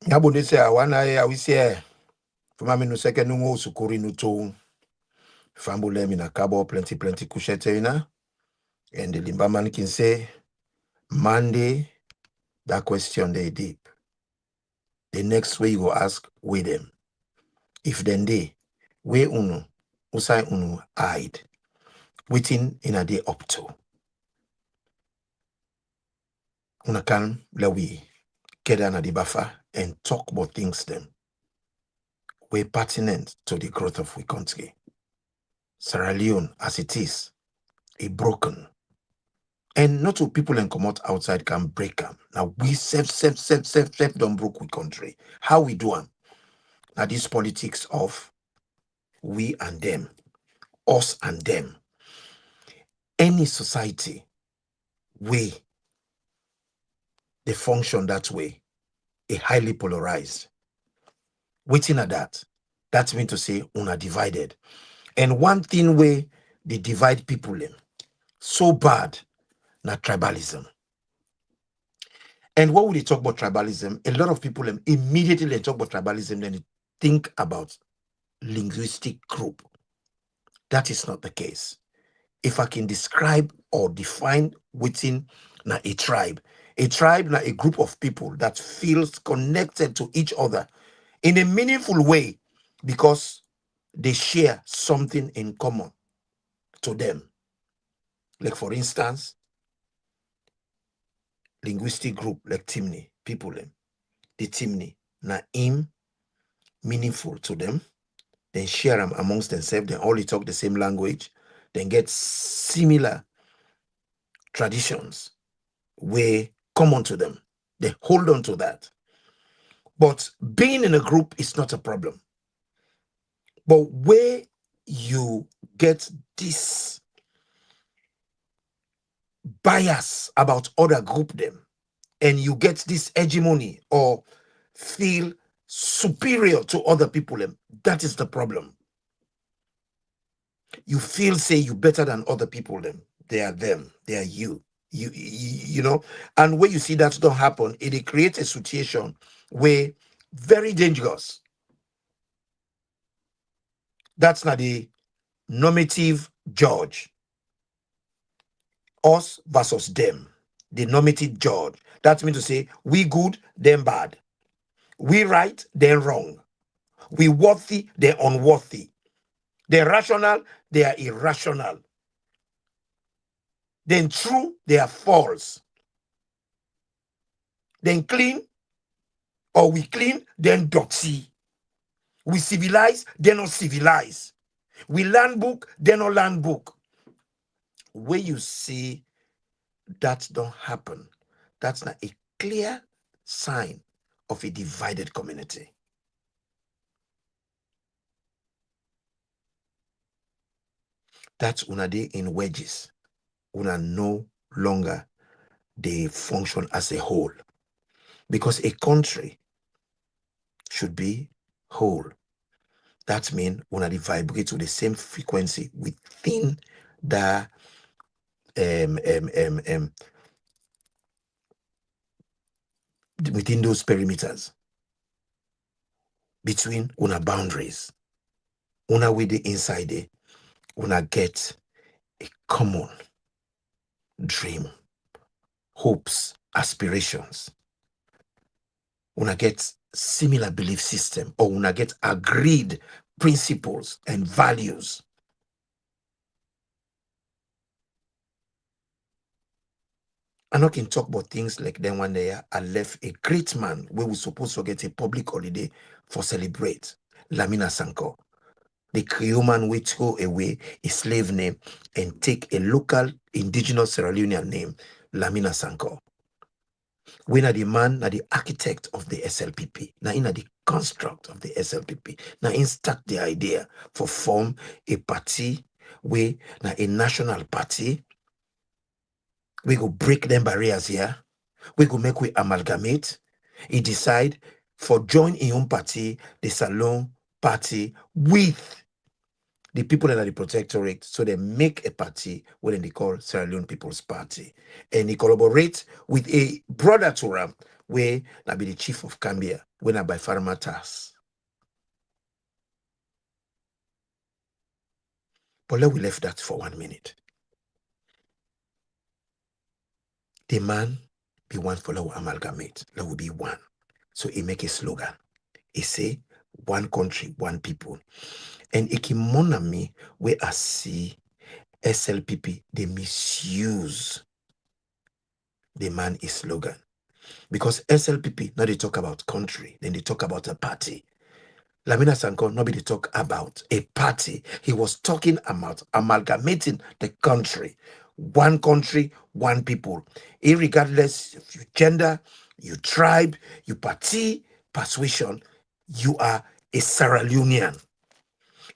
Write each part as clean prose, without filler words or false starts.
Yabone se awana ya wisi fuma minu seke nungo sukuri nuto fambule mina kabo plenty kushete ina and the limbaman can say Monday that question they deep. The next way you go ask with them. If then they we unu usai unu hide waiting in a day up to una can let we get down at the buffer and talk about things them we pertinent to the growth of we country. Sierra Leone as it is, a broken. And not all people and come out outside can break them. Now we self don't broke we country. How we do them? Now this politics of we and them, us and them. Any society, we, they function that way, a highly polarized. Waiting at that, that's mean to say una divided. And one thing where they divide people in so bad, not tribalism. And what would they talk about tribalism? A lot of people immediately they talk about tribalism, then they think about linguistic group. That is not the case. If I can describe or define within a tribe na a group of people that feels connected to each other in a meaningful way because they share something in common to them. Like for instance, linguistic group like Timni, people the Timni, na im meaningful to them, then share them amongst themselves, then all they talk the same language, then get similar traditions where common to them. They hold on to that. But being in a group is not a problem. But where you get this bias about other group them, and you get this hegemony or feel superior to other people, that is the problem. You feel say you better than other people, they are them, they are you. You know, and when you see that don't happen, it creates a situation where very dangerous. That's not the normative judge. Us versus them. The normative judge. That means to say we good, them bad. We right, then wrong. We worthy, they're unworthy. They're rational, they are irrational. Then true, they are false. Then clean, or we clean, then dirty. We civilize, they're not civilized. We learn book, they're not learn book. When you see that don't happen, that's not a clear sign of a divided community. That's una dey in wedges. Una no longer they function as a whole. Because a country should be whole. That means una they vibrate to the same frequency within the within those perimeters, between una boundaries. Una with the inside there, una get a common dream, hopes, aspirations. Una get similar belief system, or una get agreed principles and values. I'm not going to talk about things like then one day I left a great man where we supposed to get a public holiday for celebrate, Lamina Sanko. The Creole man will throw away a slave name and take a local indigenous Sierra Leonean name, Lamina Sanko. We are the man, na the architect of the SLPP. Now in the construct of the SLPP. Now in start the idea for form a party, we na a national party. We go break them barriers here. We go make we amalgamate. He decide for join in own party, the Salon party with the people that are the protectorate, so they make a party when they call Sierra Leone People's Party. And he collaborates with a brother to Ram, where now be the chief of Cambia, when I by Farmatas. But let we left that for 1 minute. The man be one for our amalgamate. Let we be one. So he make a slogan. He say, one country, one people. And ikimona me where I see SLPP, they misuse the man is slogan. Because SLPP, now they talk about country, then they talk about a party. Lamina Sanko, nobody talk about a party. He was talking about amalgamating the country. One country, one people. Irregardless of your gender, your tribe, your party, persuasion, you are a Sierra Leonean.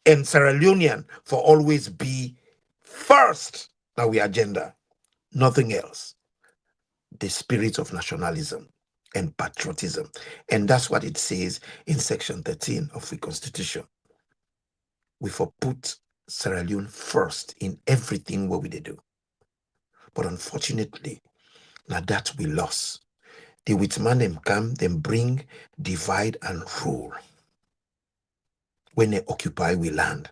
And Sierra Leonean for always be first. Now we agenda, nothing else. The spirit of nationalism and patriotism. And that's what it says in section 13 of the Constitution. We for put Sierra Leone first in everything what we do. But unfortunately, now that we lost. The Whitman them come, them bring, divide and rule. When they occupy, we land.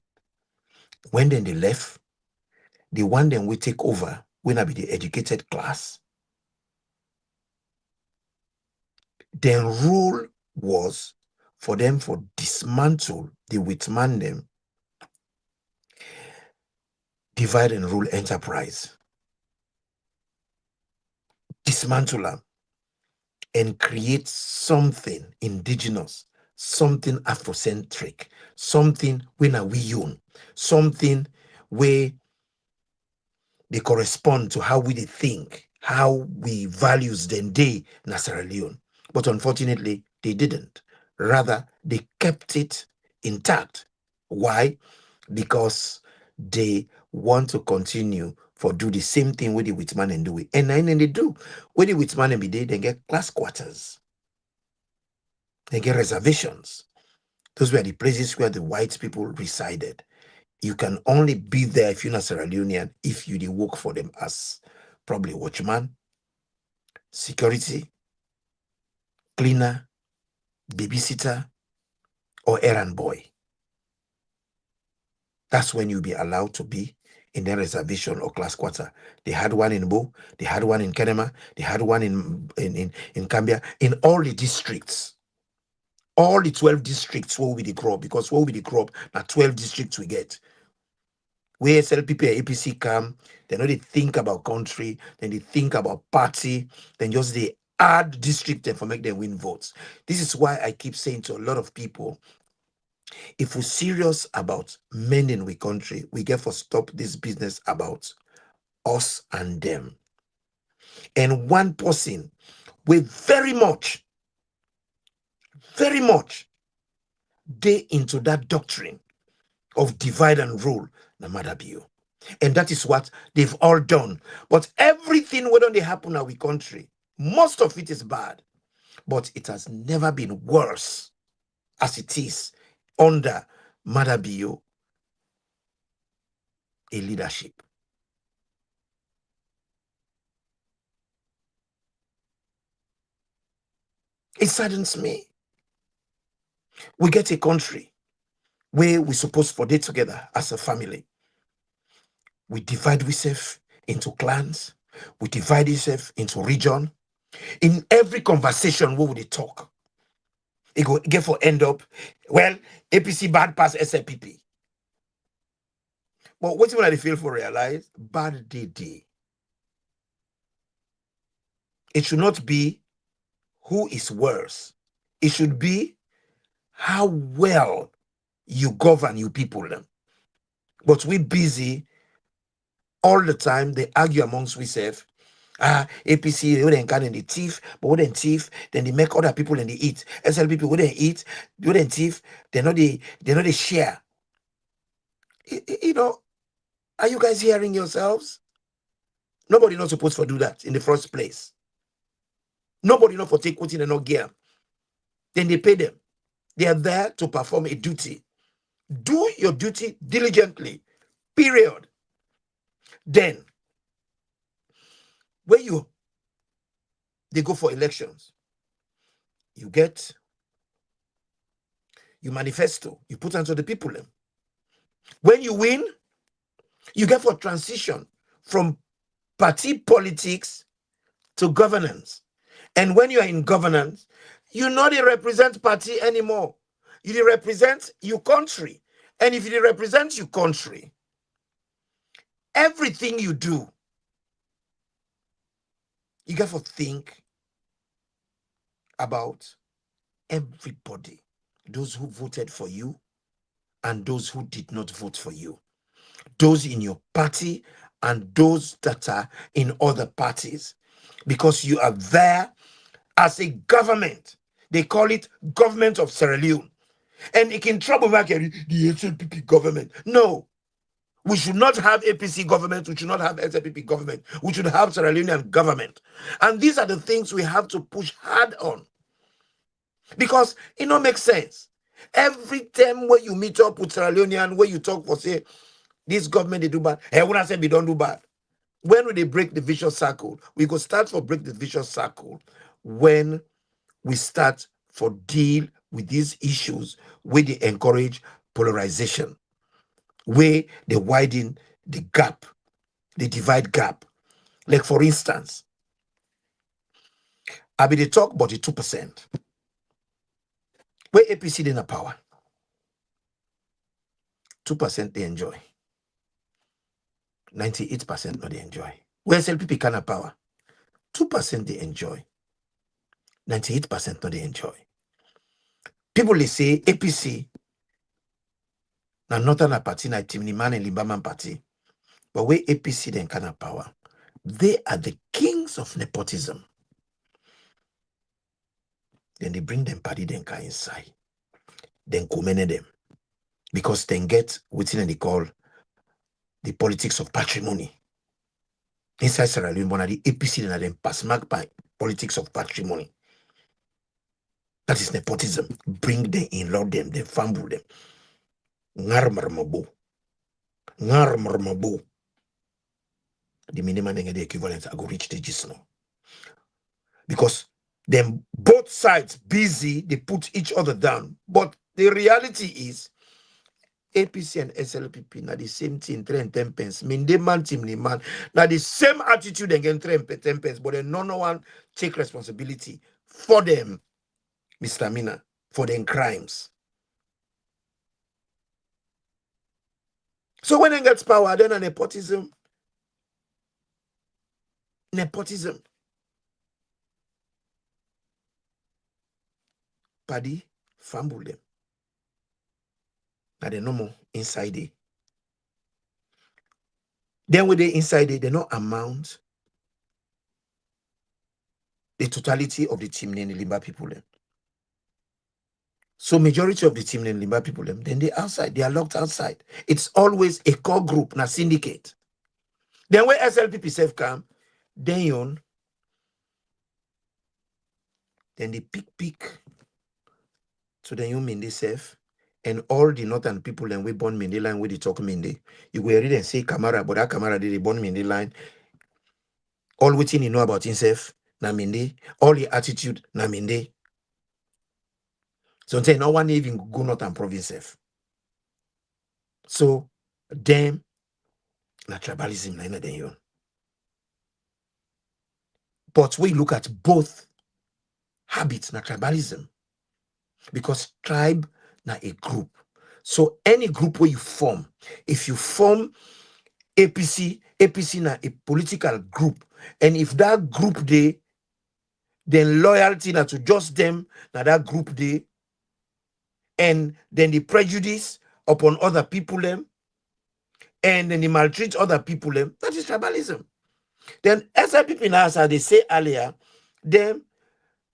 When then they left, the one then we take over, when I be the educated class. Their rule was for them for dismantle the Whitman them, divide and rule enterprise, dismantle them, and create something indigenous, something Afrocentric, something when we own, something where they correspond to how we think, how we values then they na Sierra Leone. But unfortunately, they didn't. Rather, they kept it intact. Why? Because they want to continue for do the same thing with the Whitman and do it. And then they do. With the Whitman and be they get class quarters. They get reservations. Those were the places where the white people resided. You can only be there if you're not Sierra Leonean if you did work for them as probably watchman, security, cleaner, babysitter, or errand boy. That's when you'll be allowed to be in their reservation or class quarter. They had one in Bo, they had one in Kenema, they had one in Cambia, in all the districts. All the 12 districts where we the crop, because where we the crop, now 12 districts we get. Where SLPP and APC come, they know they think about country, then they think about party, then just they add district and for make them win votes. This is why I keep saying to a lot of people, if we're serious about mending we country, we get to stop this business about us and them. And one person with very much they into that doctrine of divide and rule, no matter be you. And that is what they've all done. But everything what don't they happen in our country, most of it is bad. But it has never been worse as it is under Madabio a leadership. It saddens me. We get a country where we're supposed for day together as a family. We divide ourselves into clans. We divide ourselves into region. In every conversation, what would they talk? It go get for end up, well, APC bad pass SLPP. But what will I feel for realize? Bad day. It should not be who is worse. It should be how well you govern your people. But we busy all the time. They argue amongst ourselves. APC, they wouldn't can in the thief, but wouldn't thief, then they make other people and they eat. SLPP wouldn't eat, they wouldn't thief, they're not the share. You know, are you guys hearing yourselves? Nobody not supposed to do that in the first place. Nobody not for take what in and not gear. Then they pay them. They are there to perform a duty. Do your duty diligently, period. Then, when they go for elections, you manifesto, you put onto the people. When you win, you get for transition from party politics to governance. And when you are in governance, you not represent party anymore. You represent your country. And if you represent your country, everything you do, you got to think about everybody, those who voted for you and those who did not vote for you, those in your party and those that are in other parties, because you are there as a government. They call it government of Sierra Leone. And it can trouble back the SLPP government. No, we should not have APC government. We should not have SLPP government. We should have Sierra Leonean government. And these are the things we have to push hard on. Because it don't make sense. Every time when you meet up with Sierra Leonean, where you talk for, say, this government, they do bad. Hey, when I say we don't do bad. When will they break the vicious circle? We go start for break the vicious circle when we start for deal with these issues where they encourage polarization, where they widen the gap, they divide gap. Like for instance, I be the talk about the 2%. Where APC in a power, 2% they enjoy. 98% not they enjoy. Where SLPP can have power, 2% they enjoy. 98% not they enjoy. People they say APC na northern party na Timniman and Limbaman party. But where APC then can have power, they are the kings of nepotism. Then they bring them party then can inside. Then commend them. Because then get within they call the politics of patrimony. Inside Sierra Leone, one of the APC then pass mark by politics of patrimony. That is nepotism. Bring them in, lord them, then fumble them. Ngarmarmabo. Ngarmarmabo. The minimum and the equivalent I go reach the gist now. Because then both sides busy, they put each other down. But the reality is APC and SLPP now the same thing, 3 and 10 pence. Mean they man team the man. Now the same attitude again 3 and 10 pence, but then no one take responsibility for them, Mr. Mina, for them crimes. So when they gets power, then a nepotism. Nepotism. Paddy, fumble them. Now they no more inside it. Then when they inside it, they no amount the totality of the team in the Limba people. So majority of the team in Limba people, then they outside, they are locked outside. It's always a core group, na syndicate. Then when SLPP self come, then they pick. So then you mean they self, and all the northern people then we born Mende line where they talk Mende. You will read and say Kamara, but that Kamara they born Mende line. All within you know about himself, na Mende. All the attitude, na Mende. So no one even go northern province self. So them na tribalism na then you. But we look at both habits na tribalism. Because tribe na a group. So any group where you form, if you form APC na a political group, and if that group they, then loyalty na to just them, na that group they, and then the prejudice upon other people them, and then they maltreat other people them, that is tribalism. Then as people now, as they say earlier, then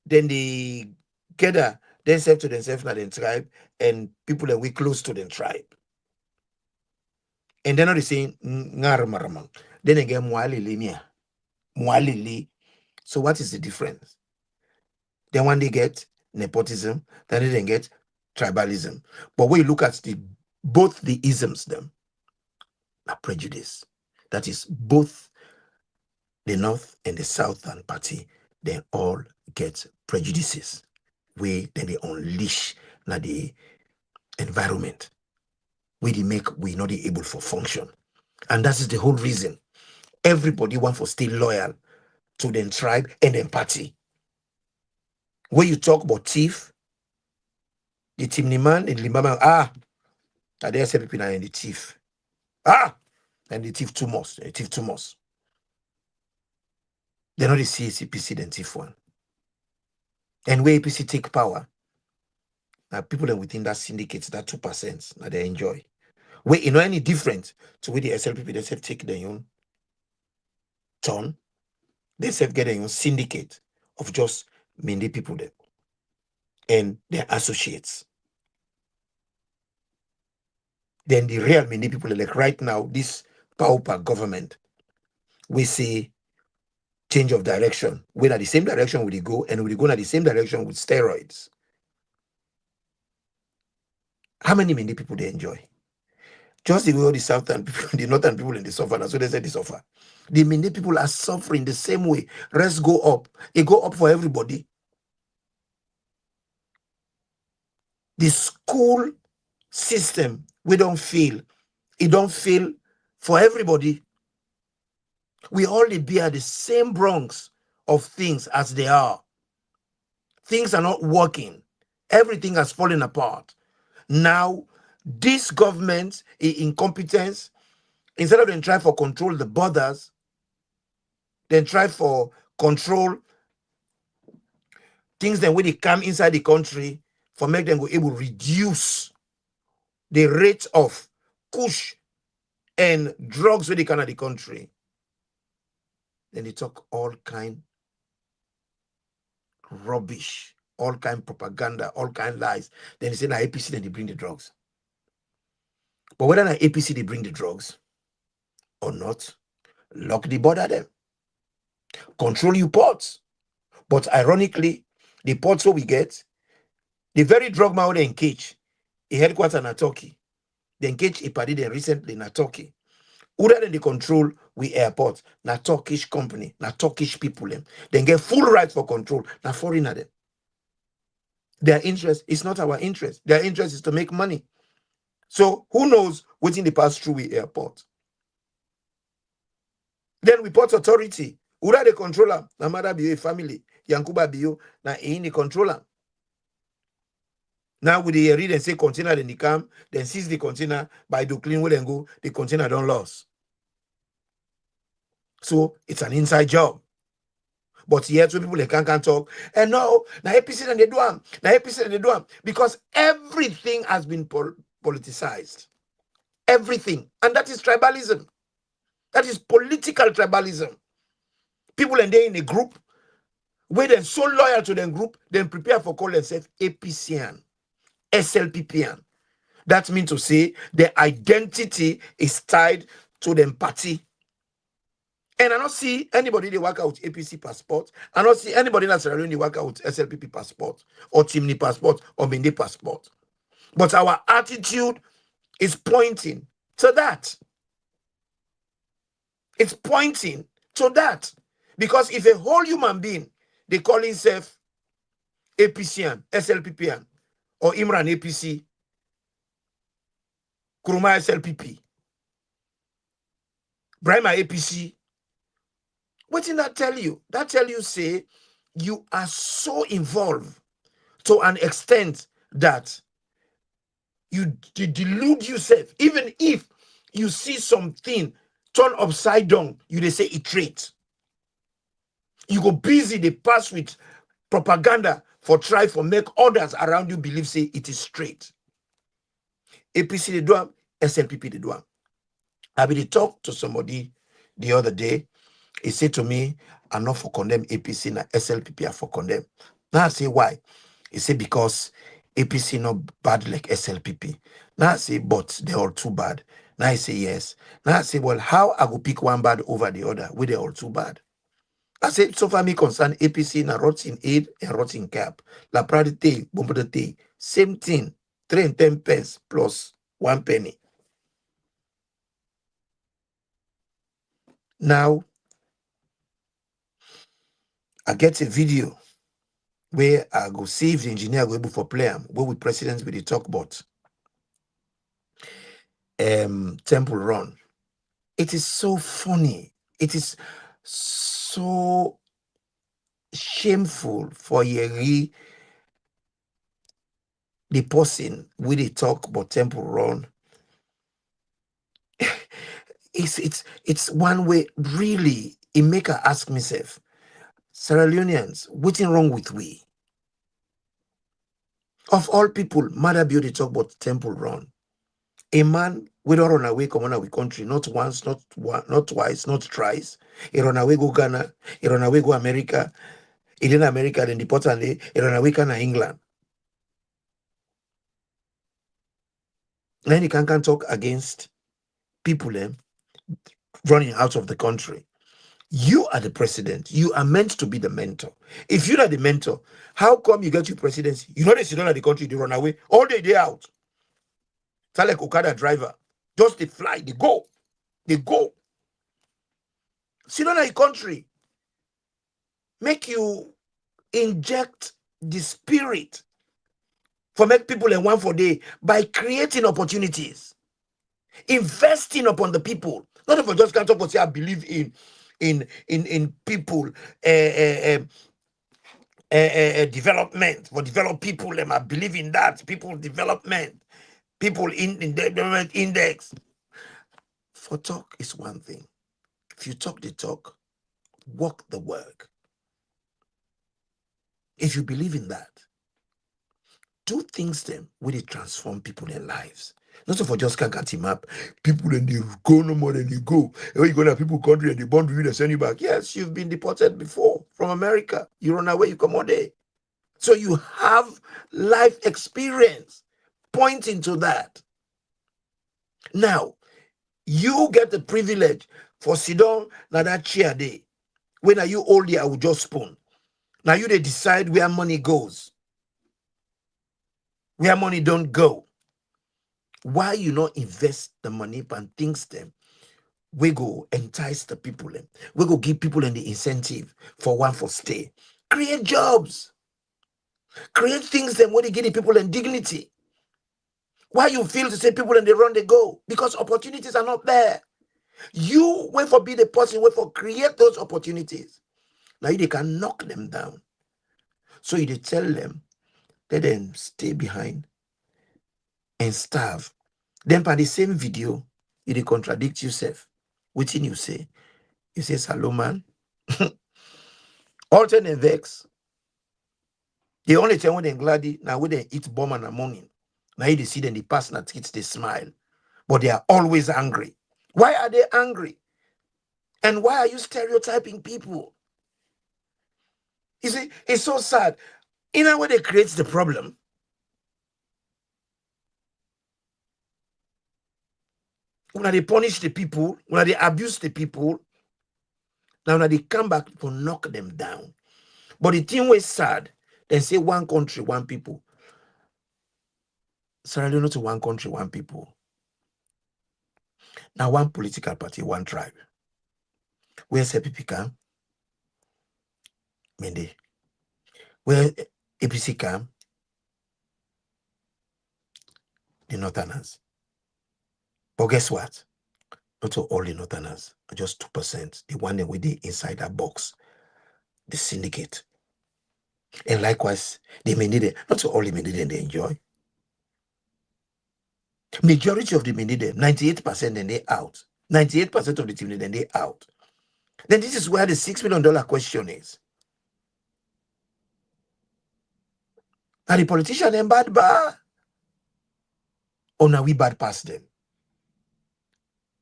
they gather themselves to themselves na the tribe, and people that we close to the tribe. And they're not saying ngarmarama. Then again, mwalili. So what is the difference? Then when they get nepotism, then they get tribalism. But when you look at the both the isms them are prejudice. That is, both the North and the Southern Party, they all get prejudices where then they unleash na the environment where they make we not able for function. And that is the whole reason everybody want for stay loyal to their tribe and their party. When you talk about thief, the Timniman and Limaman, are there some people and the thief. And the thief too much. The thief too much. They're not the CACPC than thief one. And where APC take power, now people that within that syndicate, that 2%, now they enjoy. Where you know any different to where the SLPP they have take their own turn, they have get their own syndicate of just many people there and their associates. Then the real many people, like right now, this pauper government, we see change of direction. We're at the same direction we go, and we go in the same direction with steroids. How many people they enjoy? Just the way all the southern people, the northern people in the suffer, that's what they say they suffer. The many people are suffering the same way. Rest go up. It go up for everybody. The school system, we don't feel. It don't feel for everybody. We all bear the same bronx of things as they are. Things are not working. Everything has fallen apart. Now, this government incompetence, instead of them try for control the borders, then try for control things then when they come inside the country for make them go able to reduce the rate of kush and drugs when they come out the country. Then they talk all kind rubbish, all kind propaganda, all kind lies. Then they say na APC, then they bring the drugs. But whether na APC they bring the drugs or not, lock the border them. Control your ports. But ironically, the ports what we get, the very drug man they engage, a headquarters in Turkey. They engage a party then recently in Turkey. Other than the control we airport, na Turkish company, na Turkish people them. Then get full right for control, na foreigner them. Their interest is not our interest. Their interest is to make money. So who knows what's in the pass through we airport? Then we port authority. Ura the controller, na mother be a family, Yankuba bio, na in the controller. Now with the read and say container then they come, then seize the container by the clean will and go, the container don't lose. So it's an inside job. But yet when people they can't talk, and no, now APC and they do them, now APC and they do them, because everything has been politicized. Everything. And that is tribalism. That is political tribalism. People and they in a group, where they're so loyal to their group, then prepare for call themselves APCN, SLPPN. That means to say their identity is tied to them party. And I don't see anybody they work out with APC passport. I don't see anybody that's around they work out with SLPP passport or Chimney passport or Mende passport. But our attitude is pointing to that. It's pointing to that. Because if a whole human being, they call himself APCN, SLPPN, or Imran APC, Kuruma SLPP, Brahma APC, what did that tell you? That tell you, say, you are so involved to an extent that you delude yourself. Even if you see something turn upside down, you they say it trait. You go busy, they pass with propaganda for try for make others around you believe say it is straight. APC they do them, SLPP they do them. I be talk to somebody the other day. He said to me, I'm not for condemn APC, na SLPP are for condemn. Now I say why? He said because APC not bad like SLPP. Now I say, but they're all too bad. Now I say yes. Now I say, well, how I go pick one bad over the other when they're all too bad? I said, so far me concern APC na rots in aid and rots in cap. La pradite, bombardete, same thing. 3 and 10 pence plus 1 penny. Now, I get a video where I go see if the engineer go able for play am, where with presidents with the talk about Temple Run. It is so funny. It is so shameful for Yeri, the person with the talk about Temple Run. It's one way really. It make her ask myself, Sierra Leoneans, what's wrong with we? Of all people, Mother Beauty talk about Temple Run. A man we don't run away, come on our country, not once, not twice, not thrice. He run away go Ghana, he run away go America, he did America, then deport and he run away to England. Then he can talk against people running out of the country. You are the president. You are meant to be the mentor. If you're not the mentor, how come you get your presidency? You know they sit down at the country, they run away all day out. It's like Okada driver. Just they fly, they go. They go. Sit down at the country. Make you inject the spirit for make people in one for day by creating opportunities, investing upon the people. Not if I just can't talk about say I believe in people development for develop people. I believe in that people development, people in the development index. For talk is one thing. If you talk the talk, walk the work. If you believe in that, do things them where they transform people in lives. Not so for just can't get him up. People and they go no more than they go. And when you go to people country and they bond with you, they send you back. Yes, you've been deported before from America. You run away, you come out there. So you have life experience pointing to that. Now, you get the privilege for sit down now that chair day. When are you old here, I will just spoon. Now you they decide where money goes. Where money don't go. Why you not invest the money and things them? We go entice the people them. We go give people the incentive for one for stay. Create jobs. Create things them where they give the people and dignity. Why you feel to say people and they run, they go? Because opportunities are not there. You wait for be the person, wait for create those opportunities. Now they can knock them down. So you tell them, let them stay behind and starve. Then by the same video, you contradict yourself. Which thing you say? You say, hello man. Alternate vex. The only time when they're glad now when they eat bomb in the morning. Now you see them, they pass and kids, they smile. But they are always angry. Why are they angry? And why are you stereotyping people? You see, it's so sad. In a way, they create the problem. When they punish the people, when they abuse the people, now when they come back to knock them down. But the thing was sad. They say one country, one people. Sierra Leone to one country, one people. Now one political party, one tribe. Where CPP come? Mende. Where APC come? The Northerners. But guess what? Not all the Northerners, just 2%. The one that with the inside that box, the syndicate. And likewise, they may need it. Not all the may need they enjoy. Majority of the may need them, 98% then they out. 98% of the team then they out. Then this is where the $6 million question is. Are the politicians then bad bar? Or now we bad past them?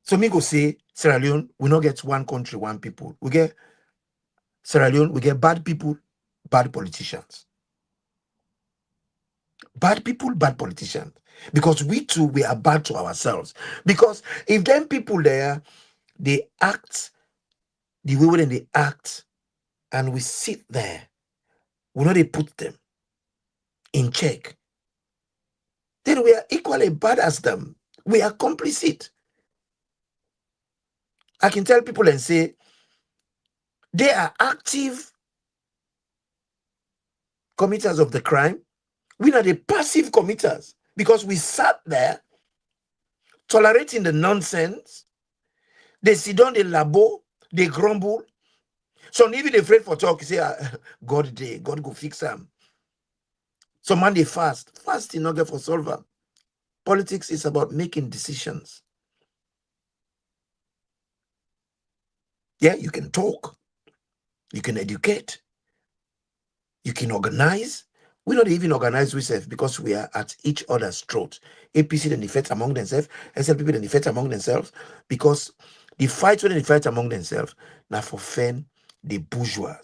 So me go say, Sierra Leone, we not get one country, one people. We get Sierra Leone, we get bad people, bad politicians. Bad people, bad politicians. Because we too, we are bad to ourselves. Because if them people there, they act the way when they act, and we sit there, we know they put them in check, then we are equally bad as them. We are complicit. I can tell people and say, they are active committers of the crime. We are the passive committers because we sat there tolerating the nonsense. They sit down, they labo, they grumble. Some even afraid for talk, say, God go fix them. Some man they fast. Fast in order for solver. Politics is about making decisions. Yeah, you can talk, you can educate, you can organize. We not even organize ourselves because we are at each other's throat. APC then they fight among themselves, SLPP then they fight among themselves, because the fight when they fight among themselves now for fend the bourgeois,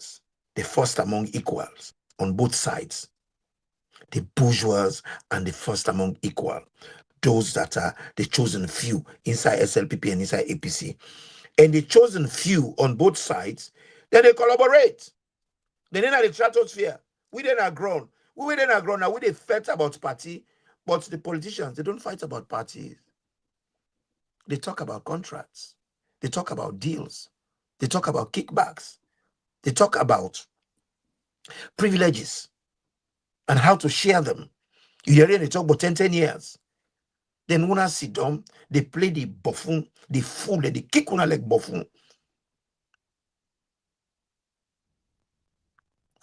the first among equals on both sides. The bourgeois and the first among equal. Those that are the chosen few inside SLPP and inside APC. And the chosen few on both sides, then they collaborate. Then in the stratosphere, we then are grown. We then are grown. Now we they fight about party, but the politicians, they don't fight about parties. They talk about contracts. They talk about deals. They talk about kickbacks. They talk about privileges and how to share them. You hear they talk about 10 years. Then when I sit down, they play the buffoon, the fool, they kick una like buffoon.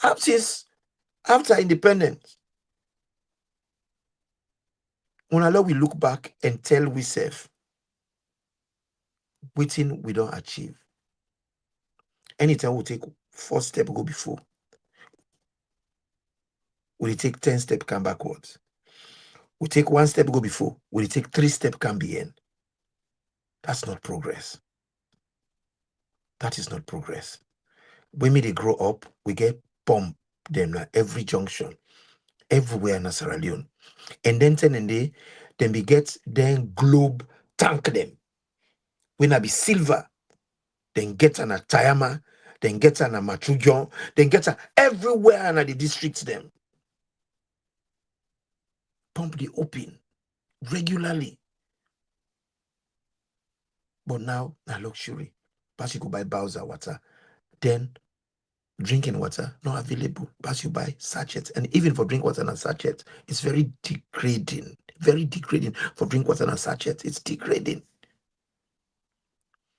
After independence, when we look back and tell we self, waiting we don't achieve. Anytime we take first step go before, we take 10 steps come backwards. We take one step go before, we take 3 steps come behind. That's not progress. That is not progress. When they grow up, we get pumped them at every junction, everywhere in Sierra Leone. And then then we get then globe tank them. When I be silver, then get an Atayama, then get an Amachujon, then get everywhere and the districts them. Pump the open regularly. But now, luxury. Pass you go buy Bowser water. Then drinking water not available. Pass you buy sachets. And even for drink water and sachets, it's very degrading. Very degrading for drink water and sachets. It's degrading.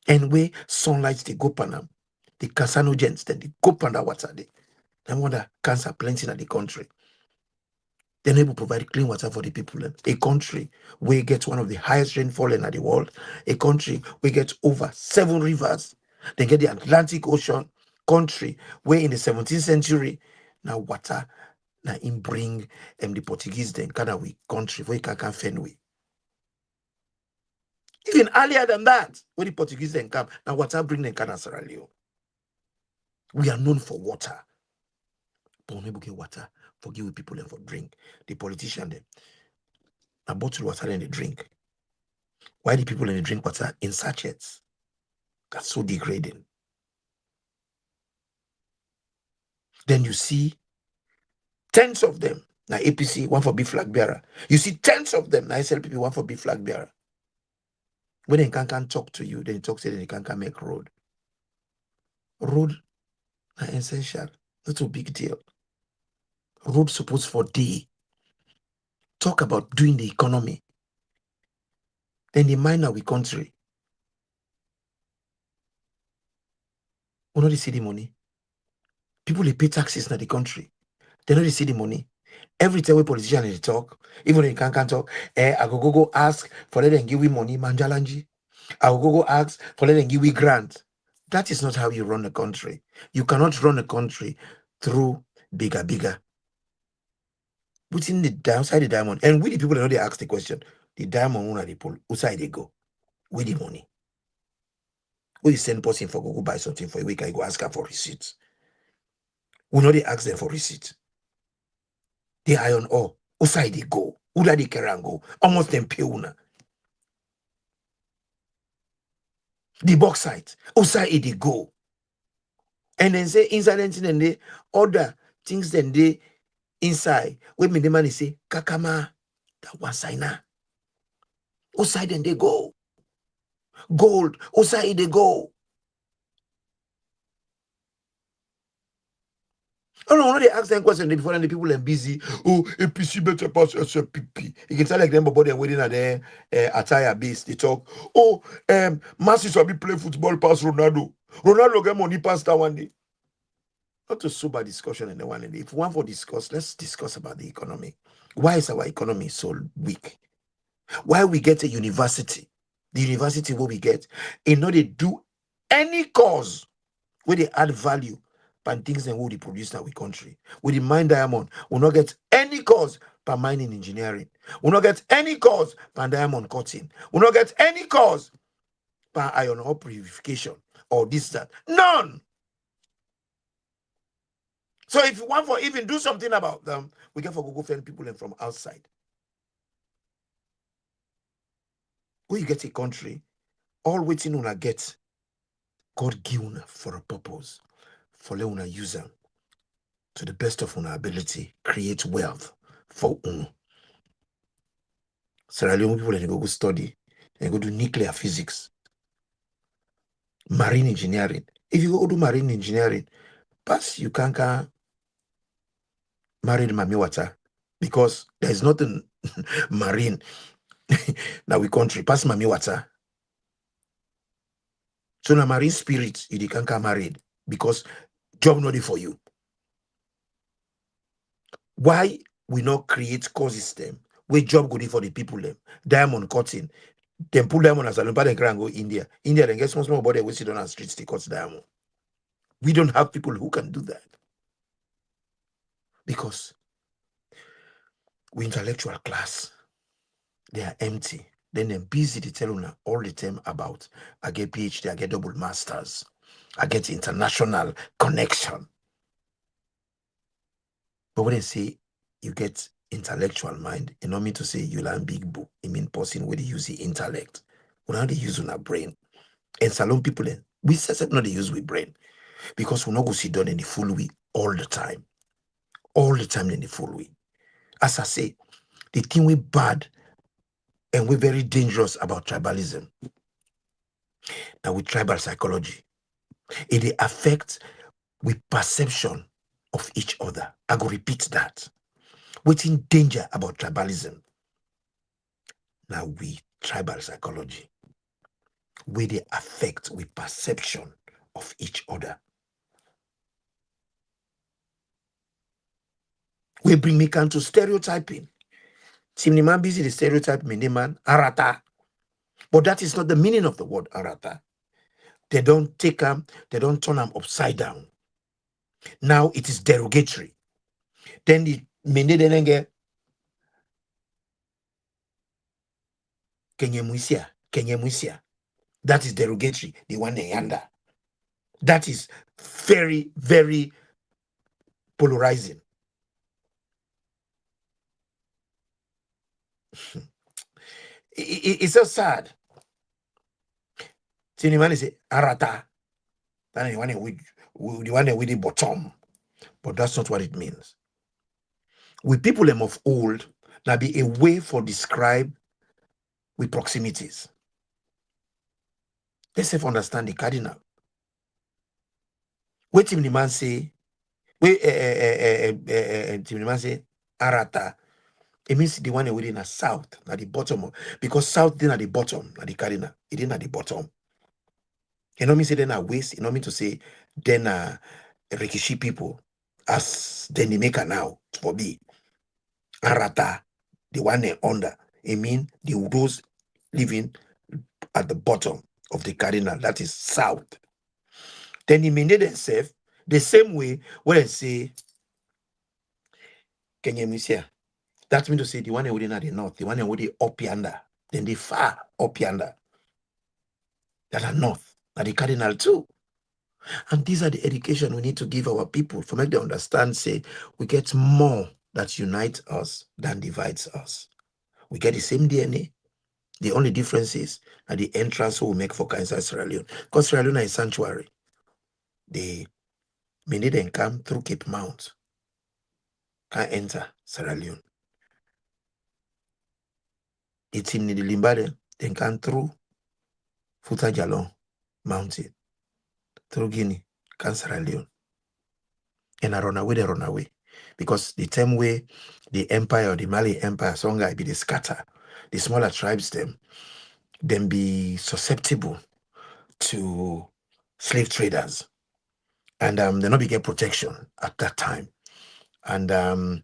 And where sunlight they go panam, the carcinogens, then they go pan that water. I wonder cancer plenty in the country. They're able to provide clean water for the people. A country where gets one of the highest rainfall in the world. A country where gets over 7 rivers. They get the Atlantic Ocean. Country where in the 17th century, now water, now in bring the Portuguese then kind of we country where you can fend. Even earlier than that, when the Portuguese then come, now water bring them kind of Sierra Leone. We are known for water. But we get water for give people and for drink. The politician them, a bottle water and they drink. Why do people only drink water in sachets? That's so degrading. Then you see tens of them. Now APC, one for B flag bearer. You see tens of them. Now SLPP, one for B flag bearer. When they can't talk to you, then they talk to you, then they can't make road. Road are essential. Not a big deal. Road supposed for day. Talk about doing the economy. Then the mind our country. We not see the money. People they pay taxes in the country. They not see the money. Every time we politician they talk, even if you can't talk, I go ask for let them give we money, manjalanji. I will go ask for let them give we grant. That is not how you run a country. You cannot run a country through bigger. Putting the outside the diamond, and we the people that know they ask the question, the diamond owner they pull, outside they go, with the money. We send person for go buy something for a week, I go ask her for receipts. We know they ask them for receipt. The iron ore, outside they go, Uda they can go, almost them pay una. The bauxite, outside they go. And then say inside and they order things then they inside. When me the man say, Kakama, that one signer. Outside and they go. Gold, outside they go. Oh no, they ask them questions before and the people are busy. Oh, APC better pass SFPP. You can tell like them about they're waiting at their attire base. They talk. Oh, Messi will be play football past Ronaldo. Ronaldo get money past that one day. Not a sober discussion in the one day. If we want to discuss, let's discuss about the economy. Why is our economy so weak? Why we get a university? The university what we get, in order to do any cause where they add value and things and what they produce in our country. With the mine diamond, we'll not get any cause by mining engineering. We'll not get any cause by diamond cutting. We'll not get any cause by iron ore purification or this, that. None. So if you want for even do something about them, we get for go find people in from outside. When you get a country, all waiting on a get God give una for a purpose, for let una use them to the best of our ability, create wealth for una. Sierra Leone people they go study, they go do nuclear physics, marine engineering. If you go do marine engineering, pass you can't marry the mami water because there's nothing marine now we country pass mami water. So na marine spirit you can't married because job not for you. Why we not create core system where job go for the people them diamond cutting. Then pull diamond as a lumber and go India. India then get small body we sit on our streets to cut diamond. We don't have people who can do that because we intellectual class. They are empty. Then they're busy to tell you all the time about I get PhD, I get double masters, I get international connection. But when they say you get intellectual mind, it don't mean to say you learn big book. It mean person where they use the intellect. When they use on our brain. And salon people then we set not they use with brain. Because we not go sit down in the full way all the time. All the time in the full way. As I say, the thing we bad and we're very dangerous about tribalism. Now with tribal psychology, it affects with perception of each other. I go repeat that. What's in danger about tribalism? Now we tribal psychology, where they affect with perception of each other. We bring me can to stereotyping. Timni man busy the stereotype me man arata. But that is not the meaning of the word arata. They don't take them, they don't turn them upside down. Now it is derogatory. Then the mende denenge Kenya muisia. That is derogatory. The one yanda. That is very, very polarizing. It's so sad. See, the man is arata. That the one with the bottom. But that's not what it means. With people of old, there be a way for describe with proximities. Let's have understand the cardinal. Wait till the man say, wait, till the man say, arata. It means the one within the south, at the bottom. Because south then at the bottom, at the cardinal. It didn't at the bottom. You know me say then a waste, you know me to say then Rikishi people as then they make a now for me. Arata, the one under. It mean those living at the bottom of the cardinal, that is south. Then he made themselves the same way when I say Kenya Musia. That means to say the one within at the north, the one within up yonder, then the far up yonder. That are north, are the cardinal too. And these are the education we need to give our people for make them understand, say, we get more that unites us than divides us. We get the same DNA. The only difference is at the entrance we make for inside Sierra Leone. Because Sierra Leone is sanctuary. They may need them come through Cape Mount. Can't enter Sierra Leone. It's in the Limbade, then can through Futa Jalon Mountain, through Guinea, can Sierra Leone. And I run away, they run away. Because the same way the empire, the Mali empire, Songhai be the scatter, the smaller tribes them be susceptible to slave traders. And they not be get protection at that time. And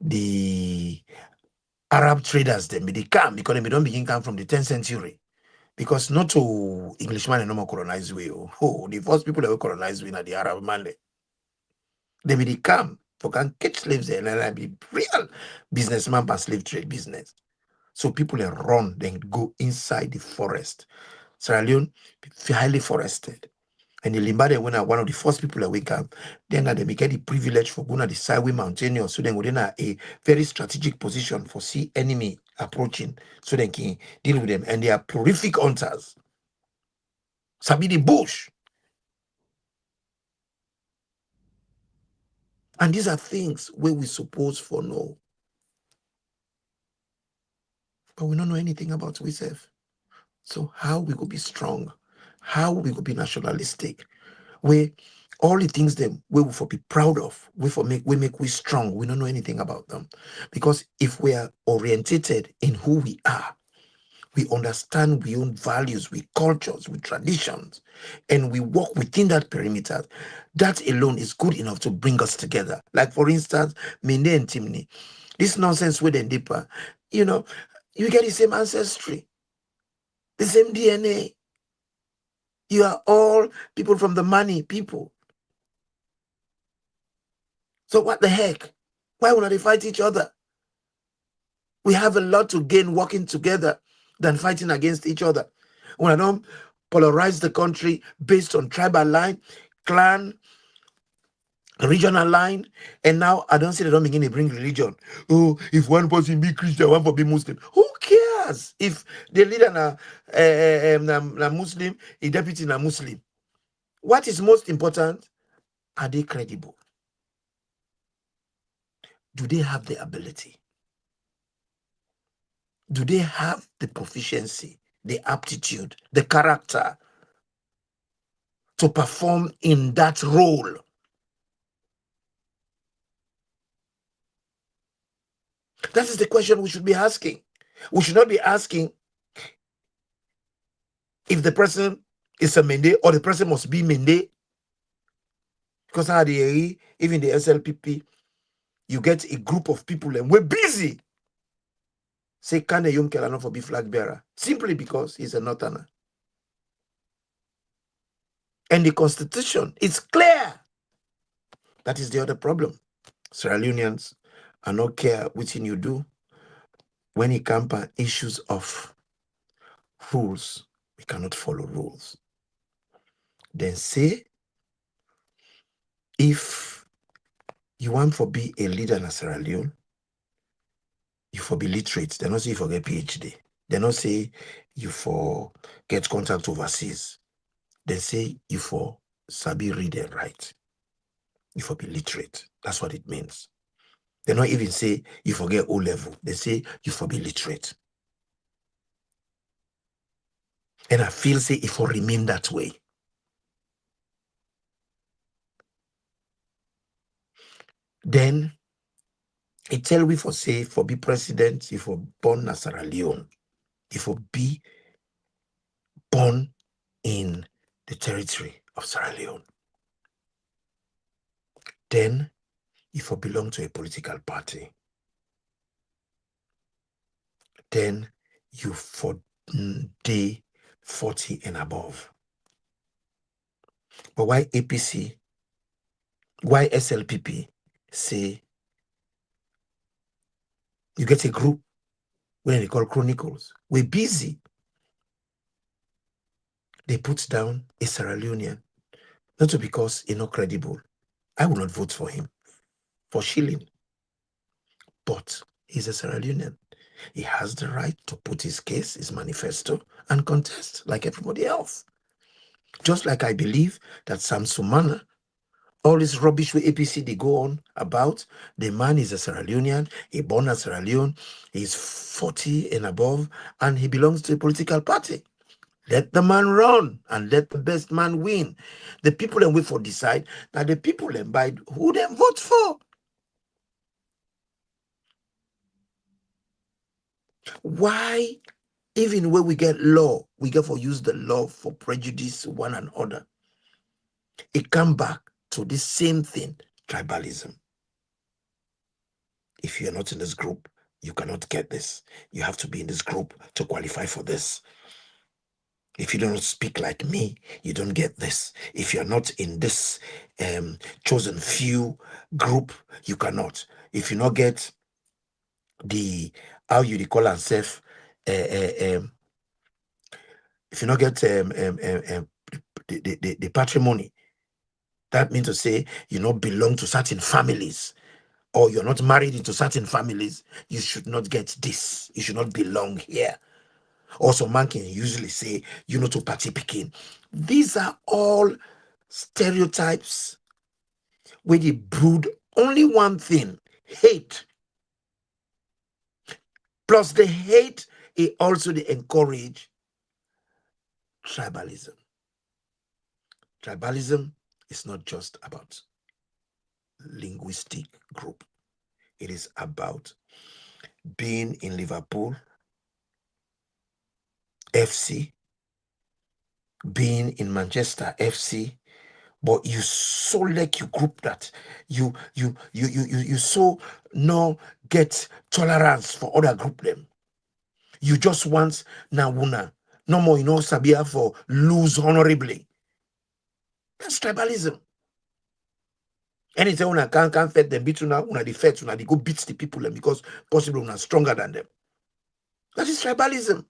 the Arab traders, they come because they don't begin come from the 10th century. Because not to Englishman and no more colonize we. Oh, the first people that were colonized we are the Arab man. They be come for can catch slaves there and be real businessman and slave trade business. So people run, then go inside the forest. Sierra Leone, highly forested. And the Limbade when one of the first people that wake up, then they get the privilege for going to the sideway mountaineers. So then within a very strategic position for see enemy approaching, so they can deal with them. And they are prolific hunters. Sabi the bush. And these are things where we suppose for no. But we don't know anything about ourselves. So how we could be strong? How we could be nationalistic? Where all the things them we will for be proud of, we make we strong. We don't know anything about them. Because if we are orientated in who we are, we understand we own values, we cultures, we traditions, and we walk within that perimeter, that alone is good enough to bring us together. Like for instance, Mende and Timni, this nonsense with and deeper, you get the same ancestry, the same DNA. You are all people from the money people. So what the heck? Why would they fight each other? We have a lot to gain working together than fighting against each other. When I don't polarize the country based on tribal line, clan, regional line, and now I don't see they don't begin to bring religion. Oh, if one person be Christian, one for be Muslim. Who cares if the leader na Muslim, a deputy na Muslim? What is most important? Are they credible? Do they have the ability? Do they have the proficiency, the aptitude, the character to perform in that role? That is the question we should be asking. We should not be asking if the person is a Mende or the person must be Mende. Because now even the SLPP, you get a group of people and we're busy. Say, can a young Kelano for be flag bearer? Simply because he's a Northerner. And the constitution is clear. That is the other problem. Sierra Leoneans are not care which you do. When it comes to issues of rules, we cannot follow rules. Then say, if you want to be a leader in Sierra Leone, you for be literate. They don't say you for get PhD. They don't say you for get contact overseas. They say you for sabi read and write. You for be literate. That's what it means. They don't even say you forget O level. They say you for be literate. And I feel say it will remain that way. Then it tell we for say for be president, if for born in Sierra Leone, if for be born in the territory of Sierra Leone. Then if for belong to a political party, then you for day 40 and above. But why APC, why SLPP say you get a group when they call Chronicles? We're busy. They put down a Sierra Leonean, not because he's not credible. I will not vote for him, for shilling. But he's a Sierra Leonean. He has the right to put his case, his manifesto, and contest like everybody else. Just like I believe that Sam Sumana All this rubbish with APC they go on about. The man is a Sierra Leonean, he born in Sierra Leone, he's 40 and above, and he belongs to a political party. Let the man run and let the best man win. The people then wait for decide that the people then buy who they vote for. Why, even when we get law, we get for use the law for prejudice one another. It come back to the same thing, tribalism. If you're not in this group, you cannot get this. You have to be in this group to qualify for this. If you don't speak like me, you don't get this. If you're not in this chosen few group, you cannot. If you not get the, how you call yourself, if you not get the patrimony, that means to say you not belong to certain families, or you're not married into certain families, you should not get this. You should not belong here. Also, man can usually say, you know, to party picking. These are all stereotypes where they brood only one thing: hate. Plus the hate, it also they encourage tribalism. Tribalism is not just about linguistic group. It is about being in Liverpool FC, being in Manchester FC, but you so like you group that you so no get tolerance for other group them. You just want na wuna. No more, you know, Sabia for lose honorably. That's tribalism. Anytime una can't fight them, beat una the fight, una they go beat the people them because possibly una stronger than them. That is tribalism.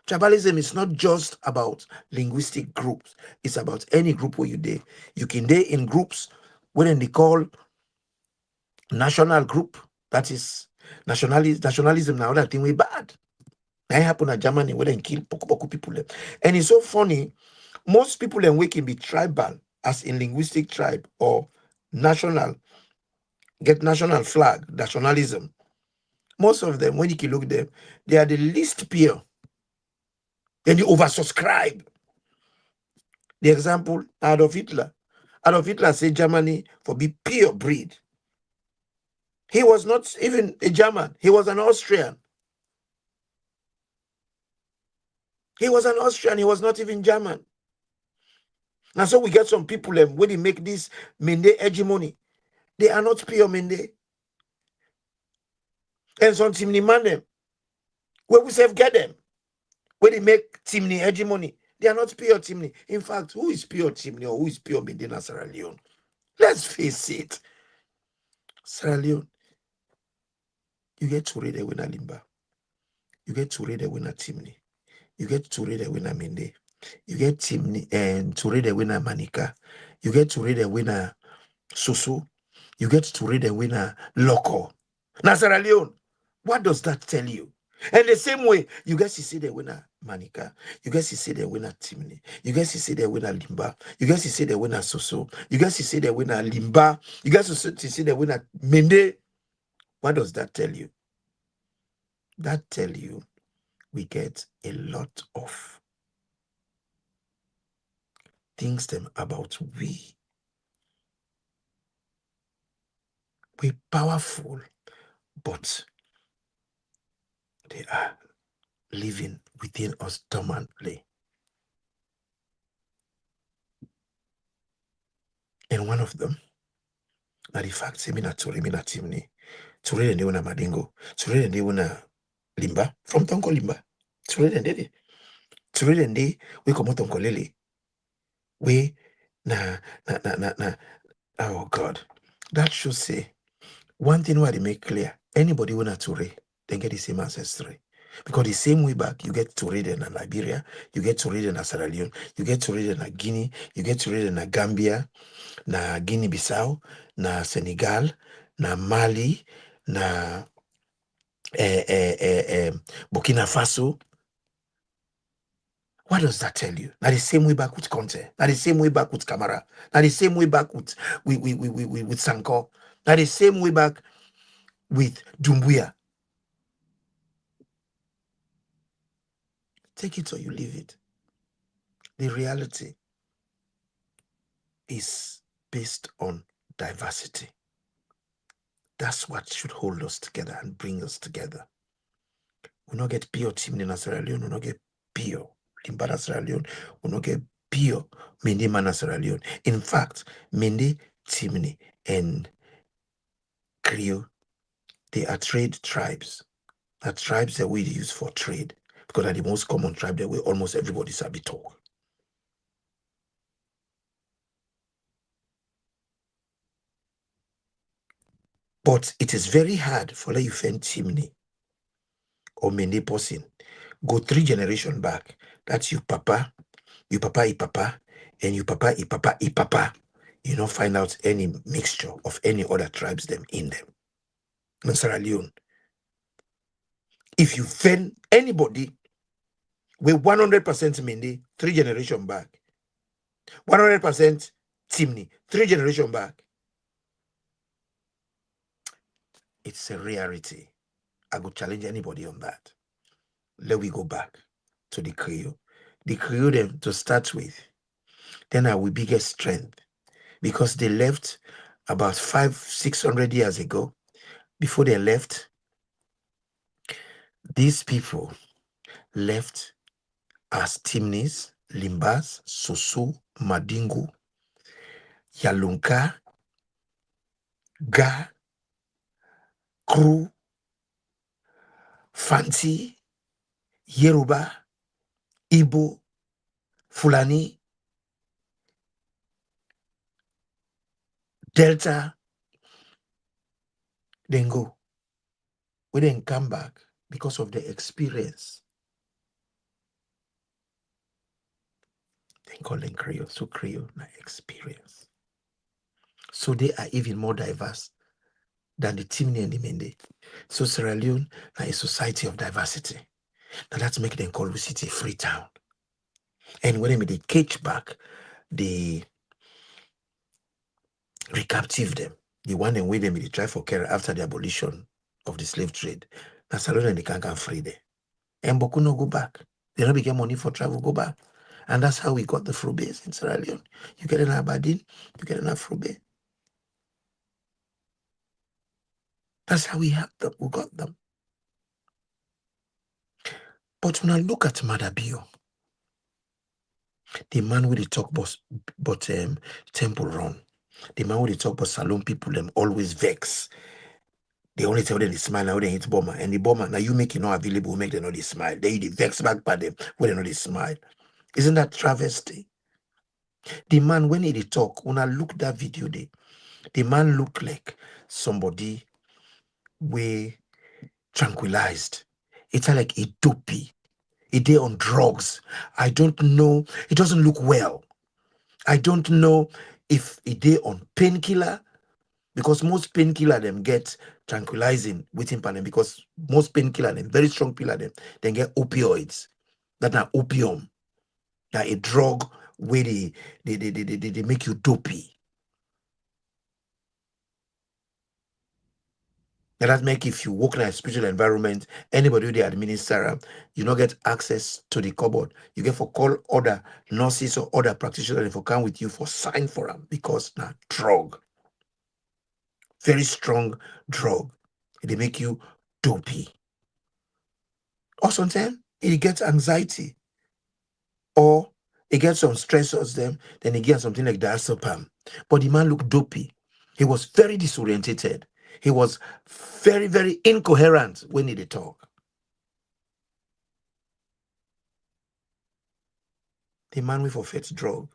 Tribalism is not just about linguistic groups. It's about any group where you day. You can day in groups when they call national group. That is nationalism now. That thing way bad. That happened in Germany where they kill poku people. And it's so funny. Most people then we can be tribal, as in linguistic tribe or national, get national flag, nationalism. Most of them, when you can look at them, they are the least pure. Then you oversubscribe. The example, Adolf Hitler. Adolf Hitler said Germany for be pure breed. He was not even a German. He was an Austrian. He was an Austrian. He was not even German. And so we get some people when they make this Mende hegemony. They are not pure Mende. And some Timni man them. Where we say get them. When they make Timni hegemony. They are not pure Timni. In fact, who is pure Timni or who is pure Mende in Sierra Leone? Let's face it. Sierra Leone, you get to read a winner Limba. You get to read a winner Timni. You get to read a winner Mende. You get Timni and to read a winner Manika. You get to read a winner Soso. You get to read a winner Loco. Now, Sierra Leone, what does that tell you? And the same way, you guys see the winner Manika, you guys see the winner Timni, you guys see the winner Limba, you guys see the winner Soso, you guys see the winner Limba, you guys see the winner Mende. What does that tell you? That tell you we get a lot of things them about we. We powerful, but they are living within us dormantly. And one of them, now the fact say me na Ture, me na Timni. Ture and they na Madingo. Ture and they na Limba. From Tonko Limba. Ture and they. Ture and they, we come out Tonko Lele. We na. Oh God. That should say, one thing where they make clear, anybody who na Ture, they get the same ancestry. Because the same way back, you get to read in Liberia, you get to read in Sierra Leone, you get to read in Guinea, you get to read in Gambia, na Guinea-Bissau, na Senegal, na Mali, na Burkina Faso. What does that tell you? Now the same way back with Conte. Now the same way back with Camara. Now the same way back with Sanko. Now the same way back with Dumbuya. Take it or you leave it. The reality is based on diversity. That's what should hold us together and bring us together. We not get pure team in Sierra Leone, we not get pure Limbada Sierra Leone, we not get pure Mende Mana Sierra Leone. In fact, Mende, Timni, and Creole, they are trade tribes. Are tribes that we use for trade because they're the most common tribe that we almost everybody sabi talk. But it is very hard for you find Timni or Mende person. Go 3 generations back. That's you papa, and you papa. You don't find out any mixture of any other tribes them in them. In Sierra Leone. If you find anybody with 100% Mende 3 generations back, 100% Timni 3 generations back, it's a rarity. I would challenge anybody on that. Let we go back to the Creole. The Creole them to start with, then our biggest strength because they left about 500-600 years ago. Before they left, these people left as Timnis, Limbas, Soso, Madingo, Yalunka, Ga, Kru, Fanti, Yoruba, Igbo, Fulani, Delta, then go. We then come back because of the experience. They call them Creole. So Creole, na experience. So they are even more diverse than the Timni and the Mende. So Sierra Leone is a society of diversity. Now that's making them call the city a free town. And when they cage back, they recaptive them. The one and way them they try for care after the abolition of the slave trade. Now Sierra Leone they can't free there. And Boku no go back. They don't get money for travel, go back. And that's how we got the Frobes in Sierra Leone. You get an Aberdeen, you get an Afrobe. That's how we have them, we got them. But when I look at Madabio, the man with the talk but Temple Run, the man with the talk but Salon people them always vex. They only tell them they smile now they hit bomber. And the bomber, now you make it not available, make them know they smile. They vex back by them when they know they smile. Isn't that travesty? The man, when he talk, when I look that video, the man look like somebody way tranquilized. It's like a dopey. A day on drugs. I don't know. It doesn't look well. I don't know if a day on painkiller, because most painkiller them get tranquilizing within them because most painkiller them, very strong pillar them, then get opioids. That are opium. That a drug where they make you dopey. And that make if you work in a spiritual environment, anybody who they administer, you not get access to the cupboard. You get for call other nurses or other practitioners for come with you for sign for them because now drug. Very strong drug. They make you dopey. Or sometimes it gets anxiety. Or it gets some stressors them, then it gets something like diazepam. But the man looked dopey. He was very disorientated. He was very, very incoherent when he did talk. The man with forfeit drug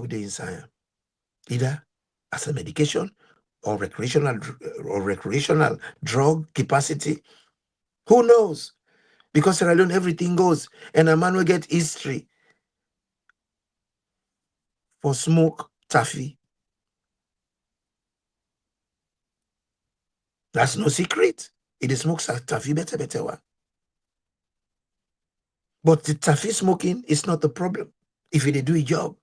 day inside, either as a medication or recreational drug capacity. Who knows? Because Sierra Leone, everything goes. And a man will get history for smoke taffy. That's no secret. It is smoke taffy better one. But the taffy smoking is not the problem if they do a job.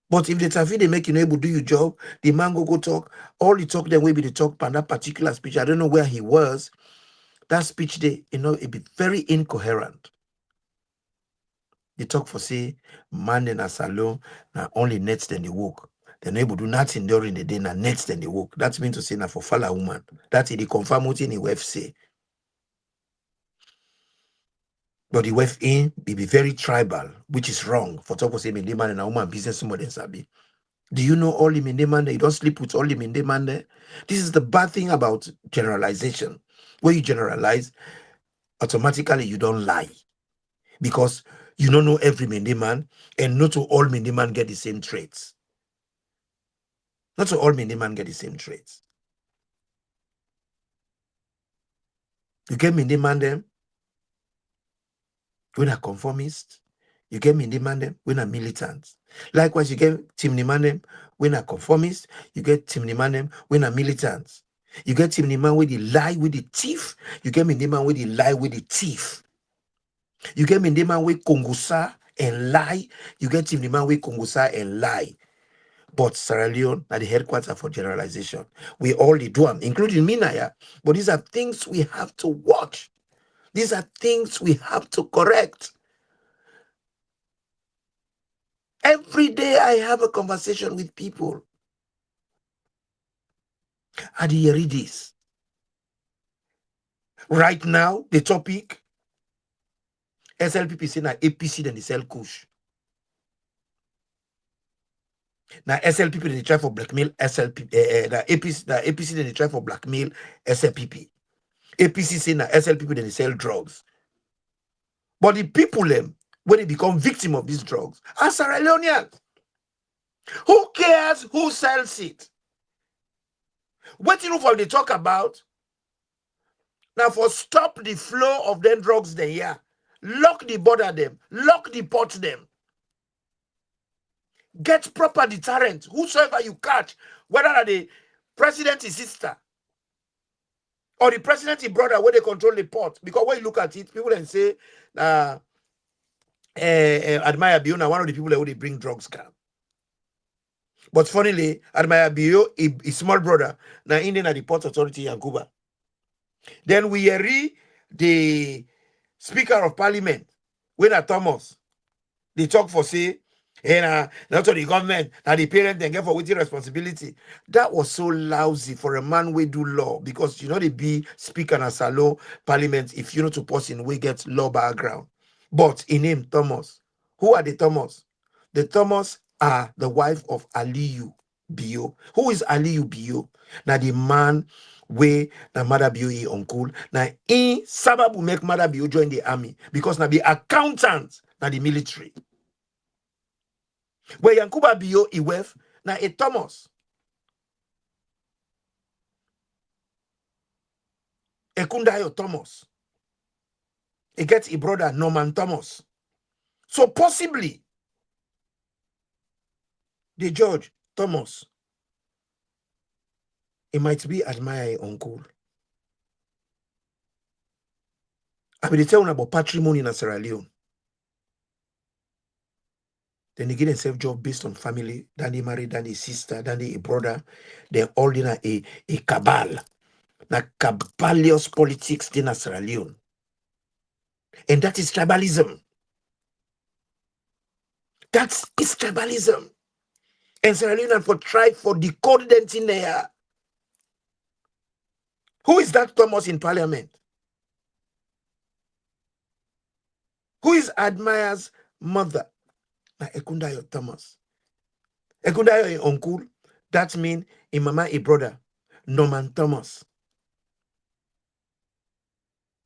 But if the taffy they make you able to do your job, the man go talk, all the talk then will be the talk on that particular speech. I don't know where he was. That speech they, it be very incoherent. They talk for say, man in a salon, now only nets then they work. They're not able to do nothing during the day, now nets then they work. That's mean to say now for falla woman. That's the confirm what in the wife say. But the wife in be very tribal, which is wrong. For talk for say, me man and a woman business somebody sabi. Do you know all the man there? You don't sleep with all the man there. This is the bad thing about generalization. When you generalize, automatically you don't lie. Because you don't know every man, and not all man get the same traits. Not all man get the same traits. You get man them when a conformist. You get man them when a militant. Likewise, you get Tim Nimanem when a conformist. You get Tim Nimanem when a militant. You get Tim Niman with the lie with the thief. You get Niman with the lie with the thief. You get Niman with Kongusa and lie. You get Tim Niman with Kongusa and lie. But Sierra Leone are the headquarters for generalization. We all do them, including Minaya. But these are things we have to watch. These are things we have to correct. Every day I have a conversation with people. And you read this. Right now, the topic, SLPP say na APC then they sell Kush. Now SLPP they try for blackmail SLP. The APC then they try for blackmail SLPP. APC say na SLPP then they sell drugs. But the people them when they become victim of these drugs are Sierra Leoneans. Who cares who sells it? What you know for they talk about? Now for stop the flow of them drugs there, yeah. Lock the border them, lock the port them. Get proper deterrent. Whosoever you catch, whether the president's sister or the president's brother, where they control the port. Because when you look at it, people then say, Admire Biona, one of the people that would bring drugs come. But funnily, Admire Bio, his small brother, now Indian at the Port Authority in Cuba. Then we read the Speaker of Parliament, when Thomas, they talk for say, and not to the government, now the parent then get for with responsibility. That was so lousy for a man we do law, because you know they be speaker and salon parliament if you know to person we get law background. But in him, Thomas. Who are the Thomas? The Thomas are the wife of Aliyu Bio. Who is Aliyu Bio? Now the man where the mother Bio is uncle. Now in Sababu make mother Bio join the army because now the accountant now the military. Where Yankuba Bio is with now a Thomas. Ekundayo Thomas. He gets a brother Norman Thomas. So possibly the judge Thomas, it might be admire uncle. I mean, they tell about patrimony in Sierra Leone. Then they get themselves job based on family. Then they marry, then they sister, then they a brother. They're all in a cabal. Na cabalious politics in Sierra Leone. And that is tribalism. That is tribalism. And Sierra Leone for tribe for decode them in there. Who is that Thomas in parliament? Who is Admire's mother? Na Ekundayo Thomas. Ekundayo uncle. That means a mama a brother. Norman Thomas.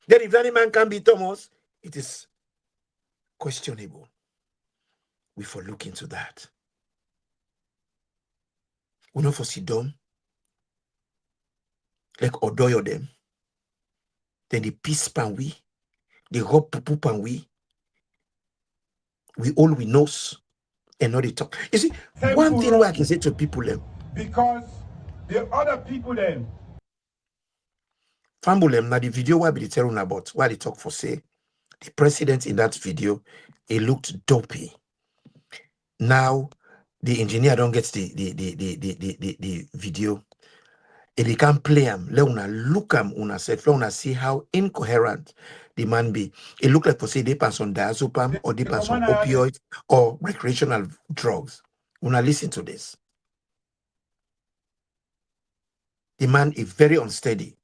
Then if any man can be Thomas, it is questionable. We for look into that. We not for sit down. Like Odoyo them. Then the peace pan we. The rope pupu pan we. We all we knows and not the talk. You see, one thing I can say to people them. Because the other people them. Famble them now the video why be the telling about why they talk for say The president in that video, he looked dopey. Now, the engineer don't get the video. If he can play him, let una look him, una self, let una see how incoherent the man be. It look like for say they pass on diazepam or they pass on opioids or recreational drugs. Una listen to this. The man is very unsteady.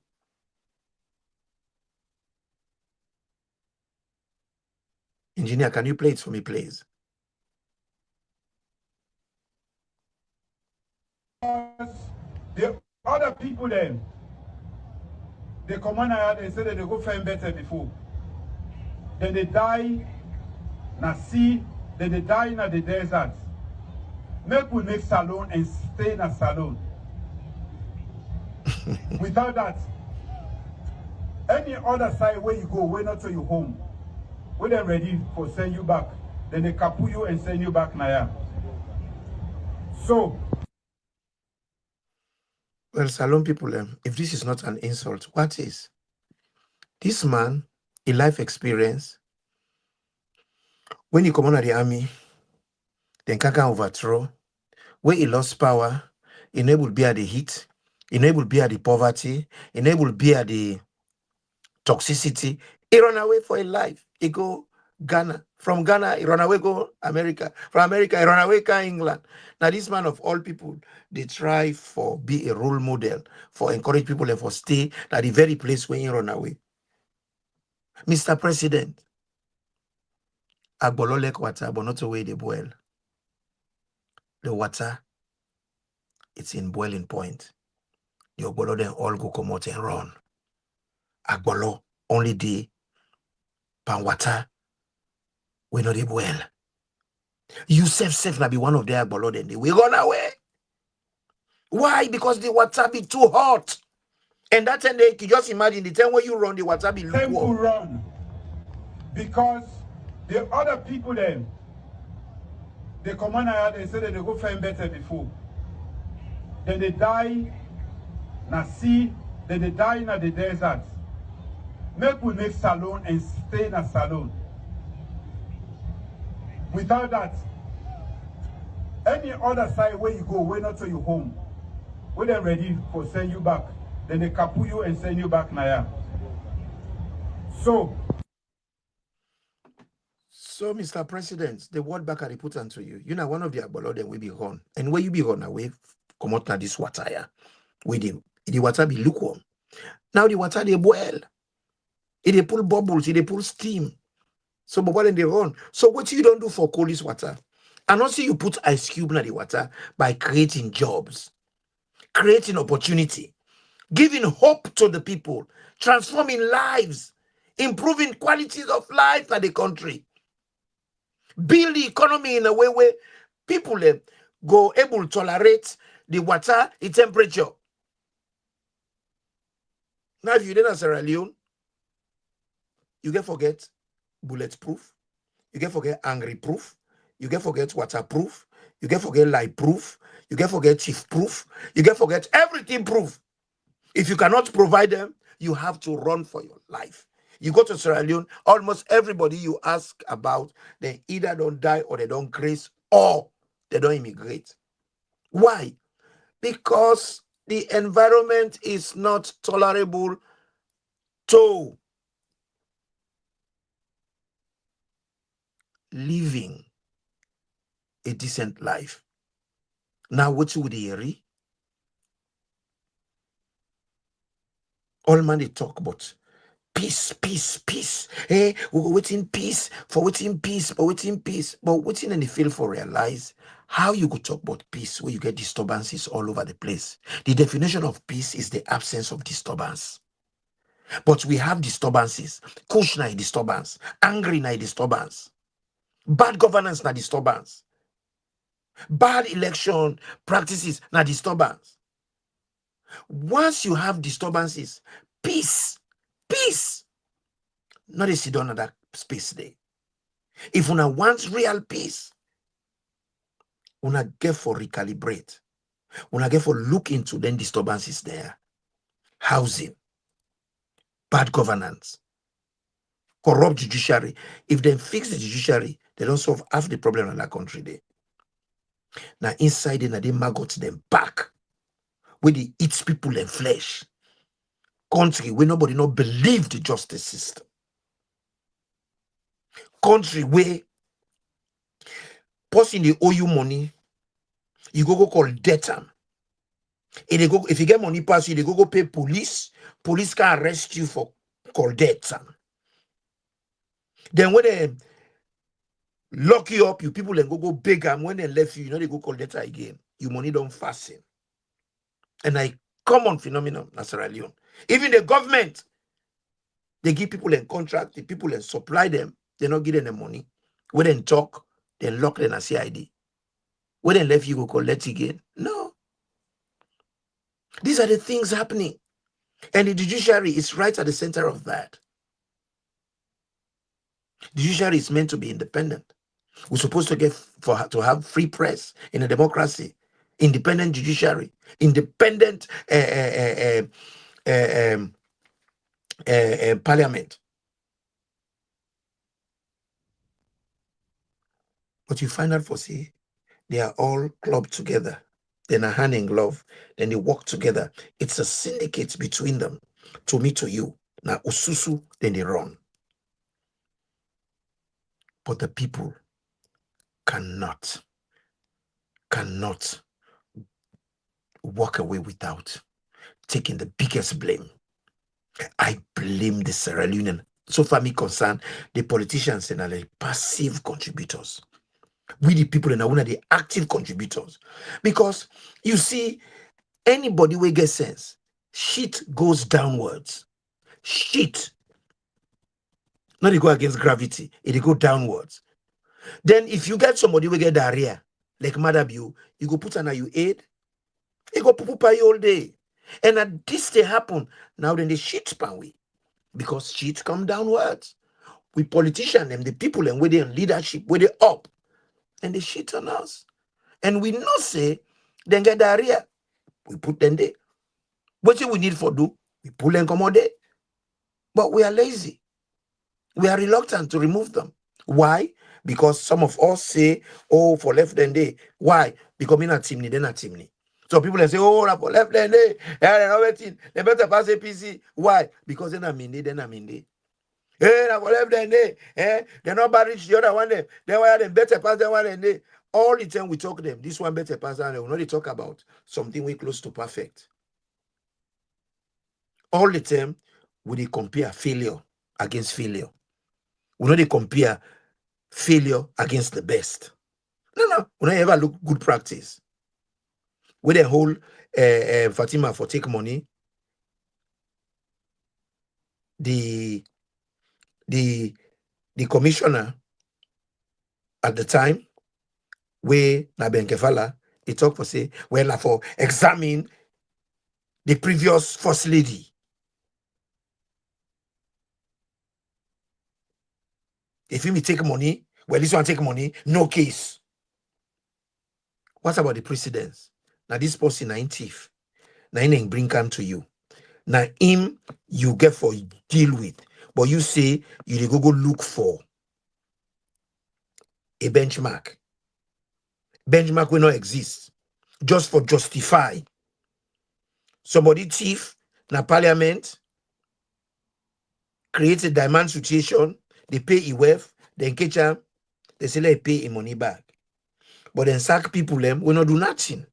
Engineer, can you play it for me, please? The other people then, the commander, they said that they go find better before. Then they die, na sea, then they die in the desert. Make we make salon and stay in a salon. Without that, any other side where you go, where not to your home, where they're ready for send you back, then they kapu you and send you back Naya. So, well, salon people, if this is not an insult, what is? This man, a life experience, when he come out of the army, then can overthrow, where he lost power, he never be at the heat, he never be at the poverty, he never be at the toxicity. He run away for a life. He go Ghana. From Ghana, he run away go America. From America, he run away go England. Now, this man of all people, they try for be a role model, for encourage people and for stay at the very place where he run away. Mr. President, agbolo like water, but not the way they boil. The water, it's in boiling point. The agbolo then all go come out and run. Agbolo only the pan water, we not the boil. You self na be one of their agbolo then they will run away. Why? Because the water be too hot. And that time you just imagine the time when you run, the water be lukewarm. run. Because the other people then, the commander, they said that they go find better before. Then they die, na sea, then they die in the desert. Make we make salon and stay in a salon. Without that, any other side where you go, where not to your home, where they're ready for send you back, then they kapu you and send you back Naya. So, Mr. President, the word back I put onto you. You know, one of the agbolo then will be gone. And where you be gone away, come out now this water here. With the water be lukewarm. Now the water they boil. They pull bubbles, they pull steam. So bubble and they run. So what you don't do for cold is water. And also you put ice cube in the water by creating jobs, creating opportunity, giving hope to the people, transforming lives, improving qualities of life in the country, build the economy in a way where people go able to tolerate the water, the temperature. Now, if you did as Sierra Leone, you can forget bulletproof, you can forget angry proof, you can forget waterproof, you can forget light proof, you can forget chief proof, you can forget everything proof. If you cannot provide them, you have to run for your life. You go to Sierra Leone, almost everybody you ask about, they either don't die or they don't grace or they don't immigrate. Why? Because the environment is not tolerable to living a decent life. Now, what you would hear? All man they talk about peace, peace, peace. Hey, we go waiting peace for waiting peace, but waiting peace. But waiting and the feel for realize how you could talk about peace where you get disturbances all over the place. The definition of peace is the absence of disturbance. But we have disturbances. Kush na a disturbance. Angry na a disturbance. Bad governance na disturbance. Bad election practices na disturbance. Once you have disturbances, peace, not a sit down at that space there. If una want real peace, una get for recalibrate. Una get for look into then disturbances there. Housing, bad governance, corrupt judiciary. If they fix the judiciary, they don't solve half the problem in that country there. Now inside they maggot them back, where they eat people and flesh. Country where nobody not believe the justice system. Country where person they owe you money, you go call debt am. If you get money pass you, they go pay police. Police can arrest you for call debt am. Then when they lock you up, you people then go beg am. When they left you, they go call debt again. You money don't fasten. And a common phenomenon in Sierra Leone. Even the government, they give people a contract, the people and supply them, they not give them the money. When they talk, they lock them as CID. When they left you go collect again. No. These are the things happening. And the judiciary is right at the center of that. The judiciary is meant to be independent. We're supposed to have free press in a democracy, independent judiciary, independent parliament. But you find out for see, they are all clubbed together. Then a hand in glove. Then they work together. It's a syndicate between them. To me, to you. Now ususu, then they run. But the people cannot walk away without taking the biggest blame. I blame the Sierra Leonean. So far me concerned, the politicians and are the passive contributors. We the people in Auna, the active contributors. Because you see, anybody will get sense, shit goes downwards. Shit. Not they go against gravity, it go downwards. Then if you get somebody will get diarrhea, like Madabu, you go put on you aid, it go poop you all day. And at this they happen, now then the shit span we. Because shit come downwards. We politicians and the people and where they in leadership, where they up, and they shit on us. And we not say, then get diarrhea. We put them there. What we need for do, we pull them come out there. But we are lazy. We are reluctant to remove them. Why? Because some of us say, oh, for left then day. Why? Because me not chimney, they not chimney. So people say, oh, for left then day. They better pass APC. Why? Because they not mean they not mean they. Hey, for left then day. They're not bad rich the other one day. They were the better pass the one then day. All the time we talk them, this one better pass than they will not talk about something we close to perfect. All the time we compare failure against failure. We not compare failure against the best. No. We don't ever look good practice. Where they hold Fatima for take money. The commissioner at the time, where Naben Kefala, he talked for say, well, for examine the previous first lady. If you take money, well, this one take money, no case. What about the precedents? Now this person 90th. Now he bring come to you. Now him you get for deal with. But you say you go look for a benchmark. Benchmark will not exist. Just for justify. Somebody thief na parliament creates a demand situation, they pay wealth, then catch them, they say they pay a money back. But then sack people them will not do nothing.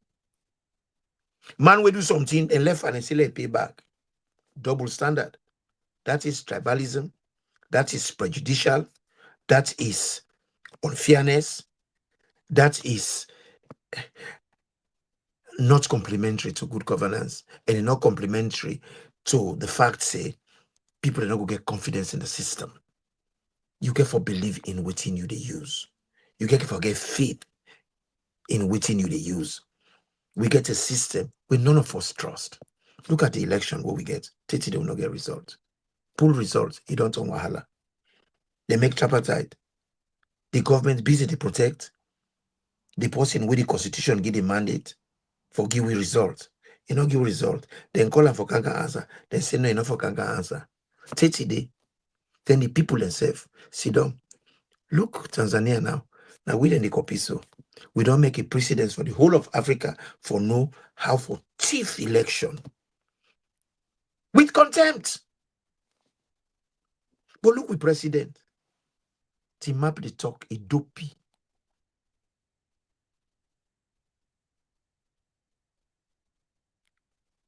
Man will do something and left and say they pay back. Double standard. That is tribalism. That is prejudicial. That is unfairness. That is not complementary to good governance and not complementary to the fact say people are not going to get confidence in the system. You get for believe in within you they use. You get for get faith in within you they use. We get a system where none of us trust. Look at the election what we get. Titi they will not get results. Pull results, you don't own wahala. They make tripartite. The government busy to protect the person with the constitution give the mandate for give we result. You know give result. Then call her for kanka answer. Then say no enough for kanka answer. Titi day. Then the people themselves sit down. Look, Tanzania now. Now we then copy so. We don't make a precedence for the whole of Africa for know how for thief election. With contempt. But look with president. Timap the talk a dopey.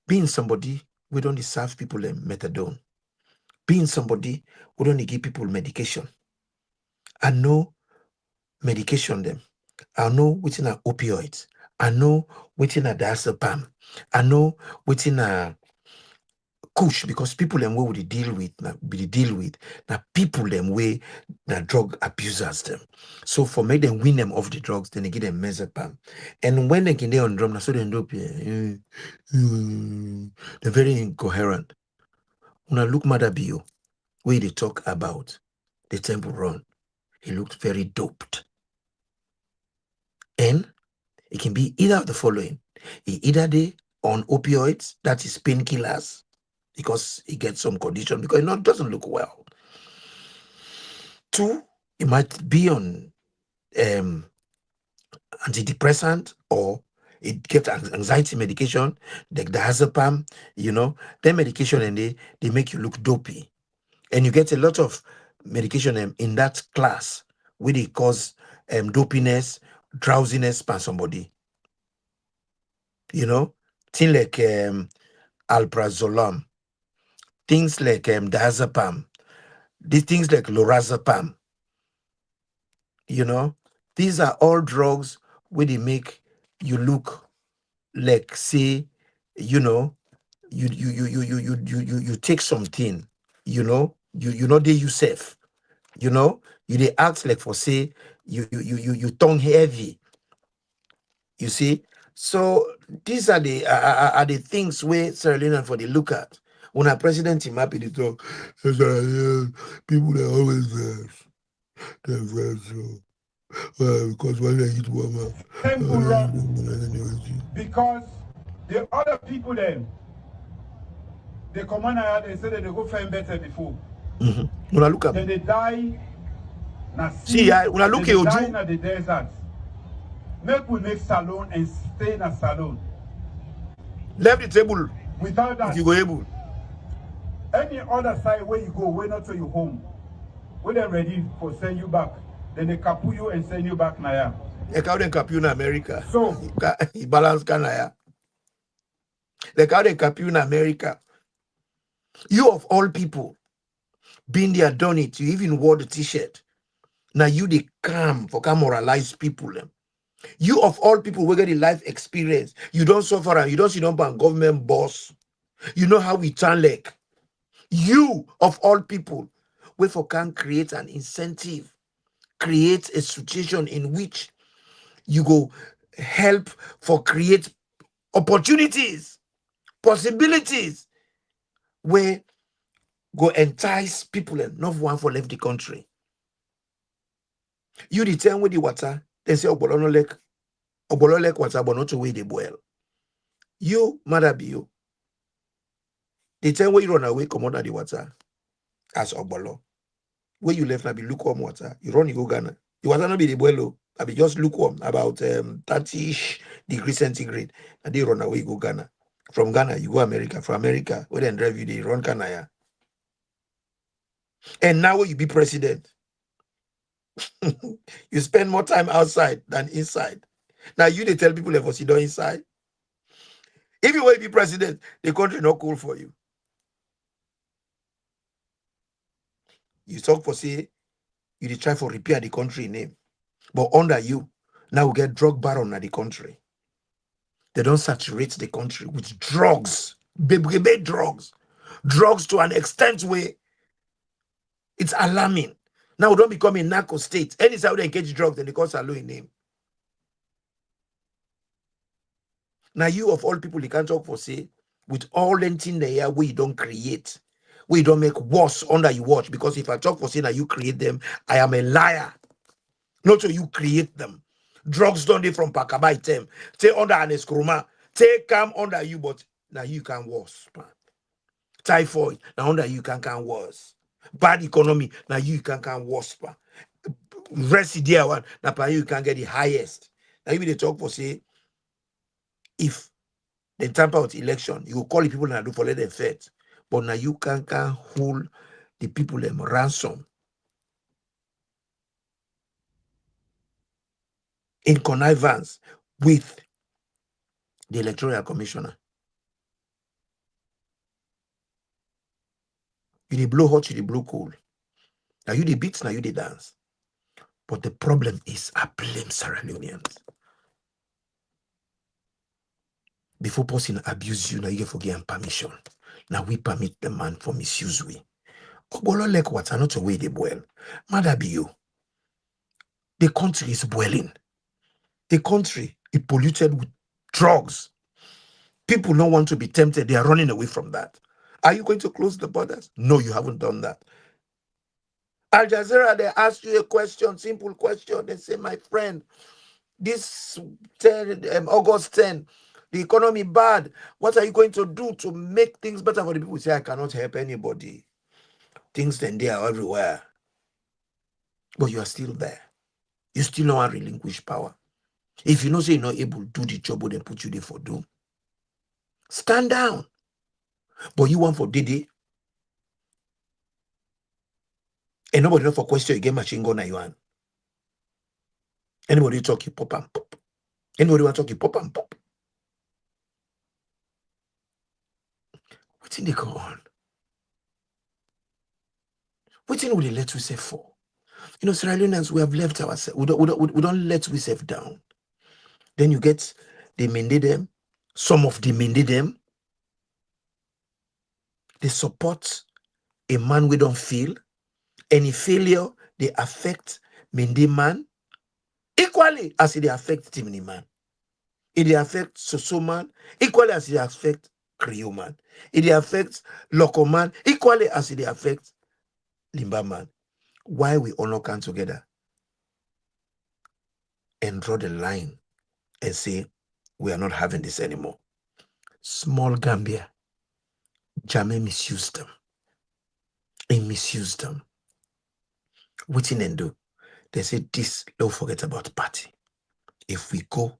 Being somebody we don't serve people methadone. Being somebody we don't give people medication. I know medication them. I know what's in opioids. I know what's in diazepam. I know what's in kush, because people them way we deal with now people them way now drug abusers them. So for make them win them off the drugs, then they give them mezapam. And when they can they on drum, now so they end up they're very incoherent. When I look Mother Bio, where they talk about the temple run, he looked very doped. And it can be either of the following. Either they on opioids, that is painkillers, because he gets some condition, because it doesn't look well. 2, it might be on antidepressant, or it gets anxiety medication, like diazepam, then medication, and they make you look dopey. And you get a lot of medication in that class where they cause dopiness, drowsiness by somebody. Things like alprazolam, things like diazepam, these things like lorazepam. These are all drugs where they make you look like, say, you take something, they yourself, they act like, for say, you tongue heavy. You see, so these are the things where Sierra Leonean for the look at. When a president is happy to talk, people are always they're very so. Because when they hit woman, Temple run. Because the other people then, they come on and they say that they go find better before. When I look at Then they die. See, when I look at die in the desert. Make we make salon and stay in a salon. Left the table. Without that, if you go able. Any other side where you go, where not to your home, when they're ready for send you back, then they kapu you and send you back Naya. They can't kapu you in America. So he balance Canaya. They can't kapu you in America. You of all people, been there, done it. You even wore the t-shirt. Now you they come moralize people. You of all people will get the life experience. You don't suffer and you don't see number government boss. You know how we turn like. You of all people, we can create an incentive, create a situation in which you go help for create opportunities, possibilities, where go entice people and not one for left the country. You the time with the water, they say obolo lek water, but not to way they boil. You, Mother Bio, the time where you run away, come out of the water as obolo. Where you left, na be lukewarm water. You run, you go Ghana. The water not be the boil, I be just lukewarm, about 30-ish degrees centigrade. And they run away, you go Ghana. From Ghana, you go America. From America, where they drive you, they run Canaya. And now you be president. You spend more time outside than inside. Now you they tell people if you don't inside. If you want to be president, the country not cool for you. You talk for say you try for repair the country name. But under you, now we get drug baron at the country. They don't saturate the country with drugs. Baby drugs. Drugs to an extent where it's alarming. Now we don't become a narco state. Anytime they engage drugs, then they call Salo in name. Now you of all people, you can't talk for say, with all anything there where you don't create, where you don't make worse under you watch. Because if I talk for say that you create them, I am a liar. Not so you create them. Drugs don't they from Pakaba item. Take under an eskroma. Take come under you, but now you can worse. Man. Typhoid, now under you can worse. Bad economy, now you can worst. Rest there one, now you can get the highest. Now even they talk for say, if they tamper with election, you call the people and do for let them fight. But now you can hold the people them ransom in connivance with the electoral commissioner. You they blow hot, you they blow cold. Now you the beats, now you the dance. But the problem is, I blame Sierra Leoneans. Before person abuse you, now you get forget permission. Now we permit the man for misuse we. Obolo like what are not a way they boil. Mother be you. The country is boiling. The country is polluted with drugs. People don't want to be tempted. They are running away from that. Are you going to close the borders? No, you haven't done that. Al Jazeera, they ask you a question, simple question. They say, my friend, this August 10, the economy bad. What are you going to do to make things better for the people? Say, I cannot help anybody. Things then they are everywhere. But you are still there. You still don't want to relinquish power. If you know say you're not able to do the job, what they put you there for do, stand down. But you want for Didi, and nobody know for question you get machine gun at your hand. Anybody talk you pop and pop. Anybody want to talk you pop and pop. What in they go on? What in would they let we say for? You know, Sierra Leoneans, we have left ourselves. We don't let we self down. Then you get they mended them. Some of them mended them. They support a man we don't feel. Any failure, they affect Mende man equally as they affect Timini man. It affects Soso man equally as it affects Creole man. It affects Loco man equally as it affects Limba man. Why we all not come together and draw the line and say we are not having this anymore? Small Gambia, Jammeh misused them. He misused them. What did they do? They said this, don't forget about party. If we go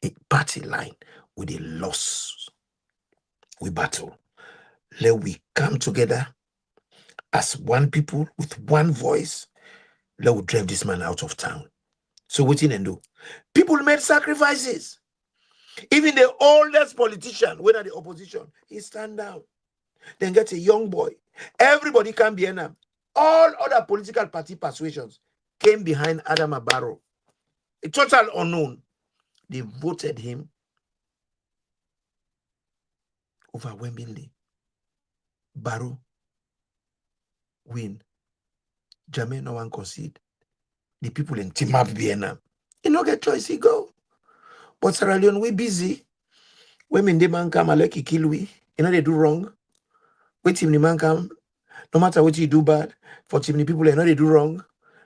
a party line with a loss, we battle. Let we come together as one people with one voice. Let we drive this man out of town. So what did they do? People made sacrifices. Even the oldest politician, when at the opposition, he stand down. Then get a young boy. Everybody can be in. All other political party persuasions came behind Adama Barrow. A total unknown. They voted him overwhelmingly. Barrow win. Jammeh no one concede. The people in Timap Vienna. He no get choice, he go. But Sierra Leone, we busy. When the man come, I like he kill we. You know they do wrong. Wait him the man come. No matter what you do bad, for Timini people, they know they do wrong.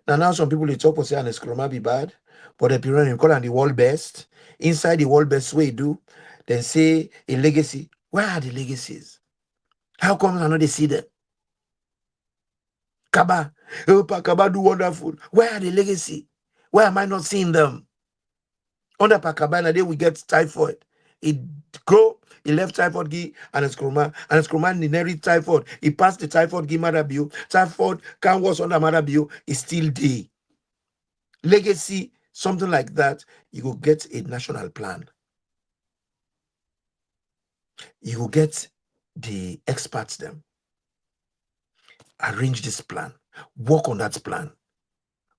Now some people they talk for say and Eskroma be bad, but they run him call and the world best. Inside the world best way do, then say a legacy. Where are the legacies? How come I know they see them? Kaba, Kaba do wonderful. Where are the legacy? Why am I not seeing them? Under Pakabana, then we get typhoid. It go, he left typhoid gi and Eskroma inherit typhoid. He passed the typhoid gi Marabiu. Typhoid can was under Marabiu, is still there. Legacy, something like that, you will get a national plan. You will get the experts them. Arrange this plan. Work on that plan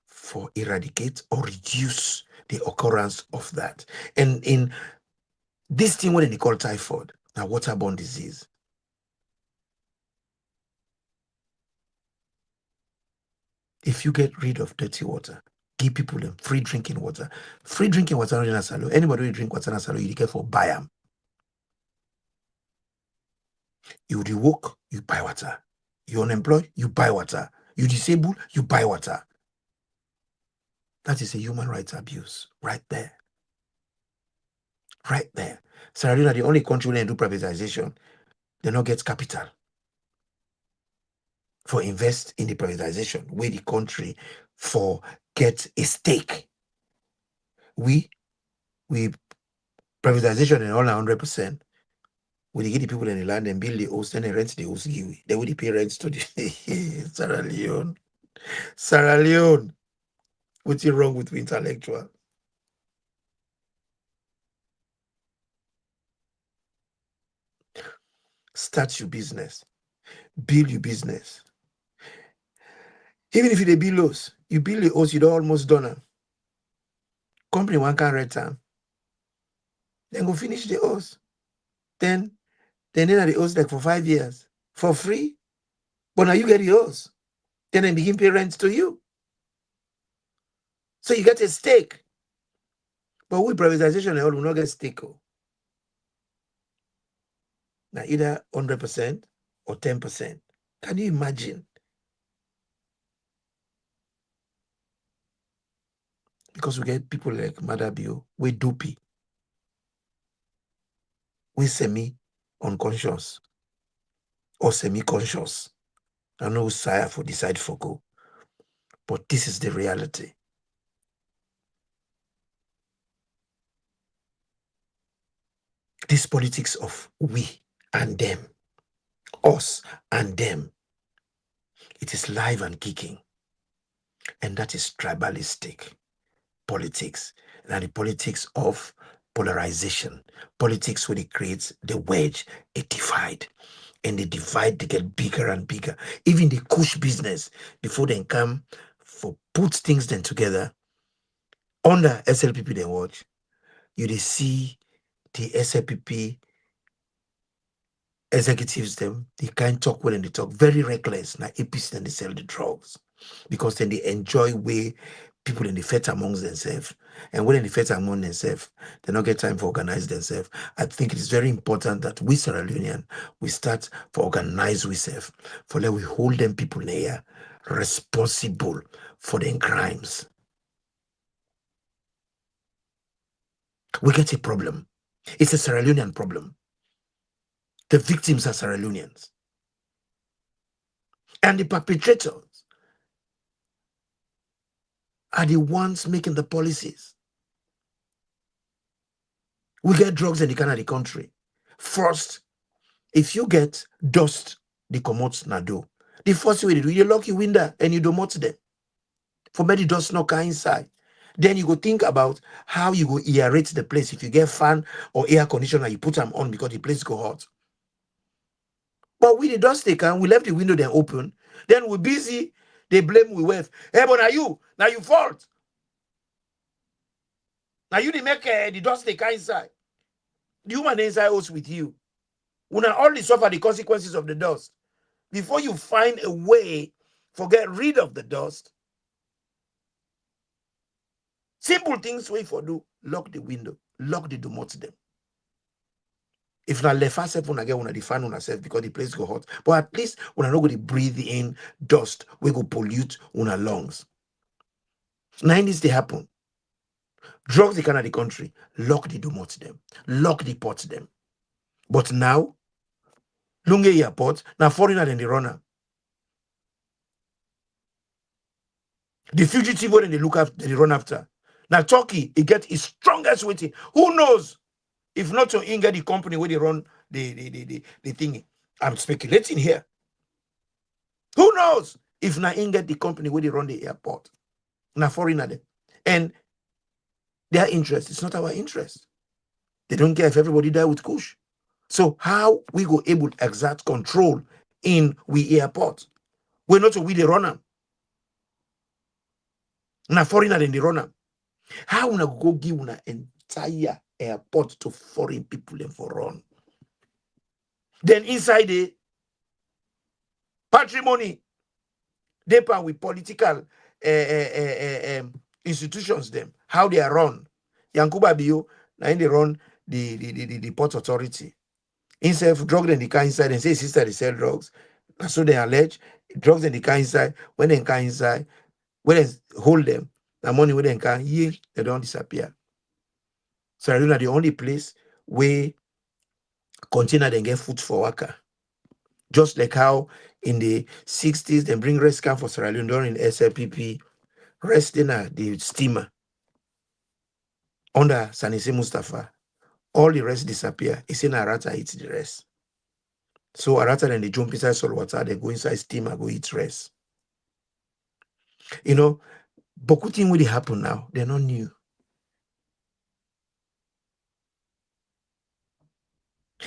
for eradicate or reduce the occurrence of that. And in this thing, what they call typhoid, a waterborne disease. If you get rid of dirty water, give people them free drinking water. Free drinking water in Asalo. Anybody who drink water in Asalo, you get for buy them. You work, you buy water. You unemployed, you buy water. You disabled, you buy water. That is a human rights abuse right there. Right there. Sierra Leone are the only country where they do privatization. They don't get capital. for invest in the privatization, where the country for get a stake. We privatization and all 100%. We get the people in the land and build the house, then they rent the house give. Then we pay rent to the Sierra Leone. Sierra Leone. What's wrong with intellectual? Start your business. Build your business. Even if you build house, you build the house, you don't almost done it. Company one can rent time. Then go finish the house. Then they need the house like for 5 years for free. But now you get the house. Then they begin pay rent to you. So you get a stake. But with privatization, they all will not get stake. Now either 100% or 10%. Can you imagine? Because we get people like Madabio, we dopey, we semi-unconscious or semi-conscious. I know sire for decide for go. But this is the reality. This politics of we and them, us and them, it is live and kicking. And that is tribalistic politics. And the politics of polarization. Politics where it creates the wedge, a divide. And the divide, they get bigger and bigger. Even the Kush business, before they come for put things then together, under SLPP they watch, you they see the SLPP executives them, they can't talk well and they talk very reckless. Now APC then they sell the drugs. Because then they enjoy way people in the fight amongst themselves. And when they fight among themselves, they don't get time for organize themselves. I think it is very important that we Sierra Leonean, we start for organize ourselves, for let we hold them people there responsible for their crimes. We get a problem. It's a Sierra Leonean problem. The victims are Sierra Leoneans. And the perpetrators are the ones making the policies. We get drugs in the Canada country. First, if you get dust, they come out nado. The first way they do, you lock your window and you don't mount them. For me, the dust not come inside. Then you go think about how you go aerate the place. If you get fan or air conditioner, you put them on because the place go hot. But with the dust they can, we left the window then open. Then we busy, they blame we with. Hey, but now you fault. Now you didn't make the dust they can inside. The human inside us with you. We now only suffer the consequences of the dust. Before you find a way for get rid of the dust, simple things we for do, lock the window, lock the door to them. If not left herself, when I get one of the fan on herself because the place go hot. But at least when I not going to breathe in dust, we go pollute on our lungs. Now this they happen. Drugs the kind of the country, lock the door to them, lock the port to them. But now, Lunge Airport, now foreigner than the runner. The fugitive when they look after, they run after. Now Turkey, it get its strongest waiting. Who knows? If not to inga the company where they run the thing. I'm speculating here. Who knows? If na inga the company where they run the airport. Na foreigner them. And their interest, it's not our interest. They don't care if everybody die with kush. So how we go able to exert control in we airport? We're not we the runner. Na foreigner than the runner. How we go give una entire airport to foreign people and for run? Then inside the patrimony, they part with political institutions them, how they are run. Yankuba Bio, now they run the port authority. Instead of drug in the car inside and say sister they sell drugs. So they allege drugs in the car inside. When they car inside, when they hold them, the money when they can yield, they don't disappear. So I know the only place where container they get food for worker. Just like how in the 60s they bring rest camp for Sierra Leone during SLPP, resting at the steamer under Sanise Mustafa. All the rest disappear. It's in Arata eats the rest. So Arata then they jump inside salt water, they go inside steamer, go eat rest. You know, Boku thing will happen now. They're not new.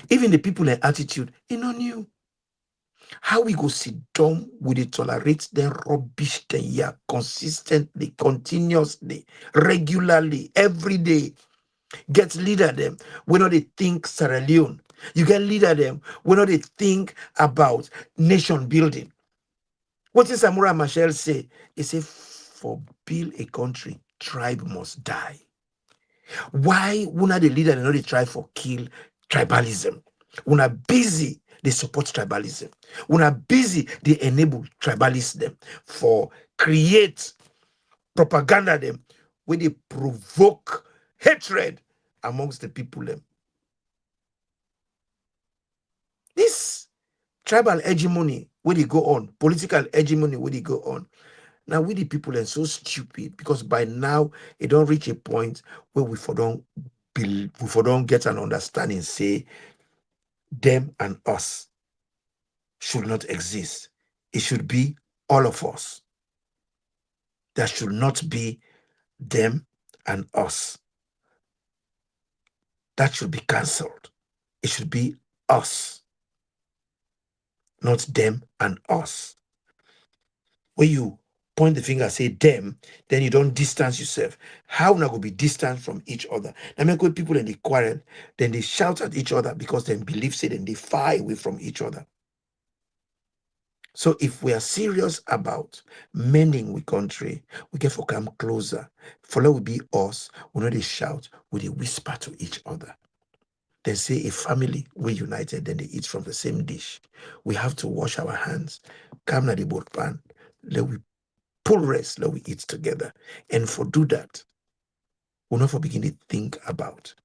Even the people in attitude, they're not new. How we go sit down with it, tolerate them rubbish then yeah, consistently, continuously, regularly, every day. Get leader them. We know they think Sierra Leone. You get leader them. We know they think about nation building. What did Samura Machel say? He said, for build a country, tribe must die. Why una the leader they know they try for kill tribalism? Una busy they support tribalism. Una busy they enable tribalism for create propaganda them where they provoke hatred amongst the people them. This tribal hegemony where they go on, political hegemony where they go on. Now we the people are so stupid because by now it don't reach a point where we for don't get an understanding, say them and us should not exist. It should be all of us. There should not be them and us. That should be cancelled. It should be us, not them and us. When you point the finger, say them, then you don't distance yourself. How not go be distant from each other? Now, make good people and they quarrel, then they shout at each other because they believe, say, then they far away from each other. So if we are serious about mending we country, we get for come closer. Follow will be us. We know they shout, we they whisper to each other. They say a family, we united, then they eat from the same dish. We have to wash our hands. Come na the boat pan. Let we pull rest, let we eat together. And for do that, we'll not for begin to think about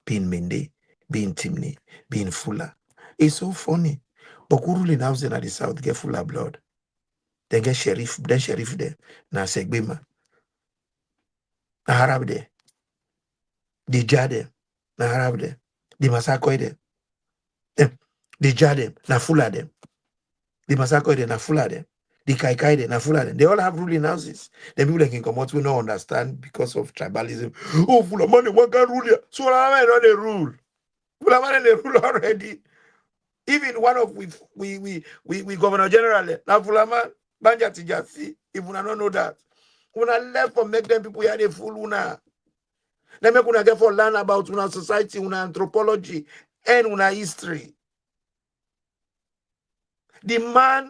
being Mende, being Timney, being Fuller. It's so funny. But who ruling housing at the south get Fuller blood? Then get sheriff there. Na Segbema. Na Harab there. The Jade. Na Harab there. The Masakoi there. The Jade. Na Fuller there. The Masakoi there. Na Fuller there. The Kaikai there. Na Fuller there. They all have ruling houses. The people that can come out will not understand because of tribalism. Oh, Fuller money, one can rule here. So I'm not a rule. Fuller money, they rule already. Even one of we Governor General, na Fulama, Banja Tijasi, if una don't know that. Una left for make them people here they fool una. They make una get for learn about una society, una anthropology, and una history. The man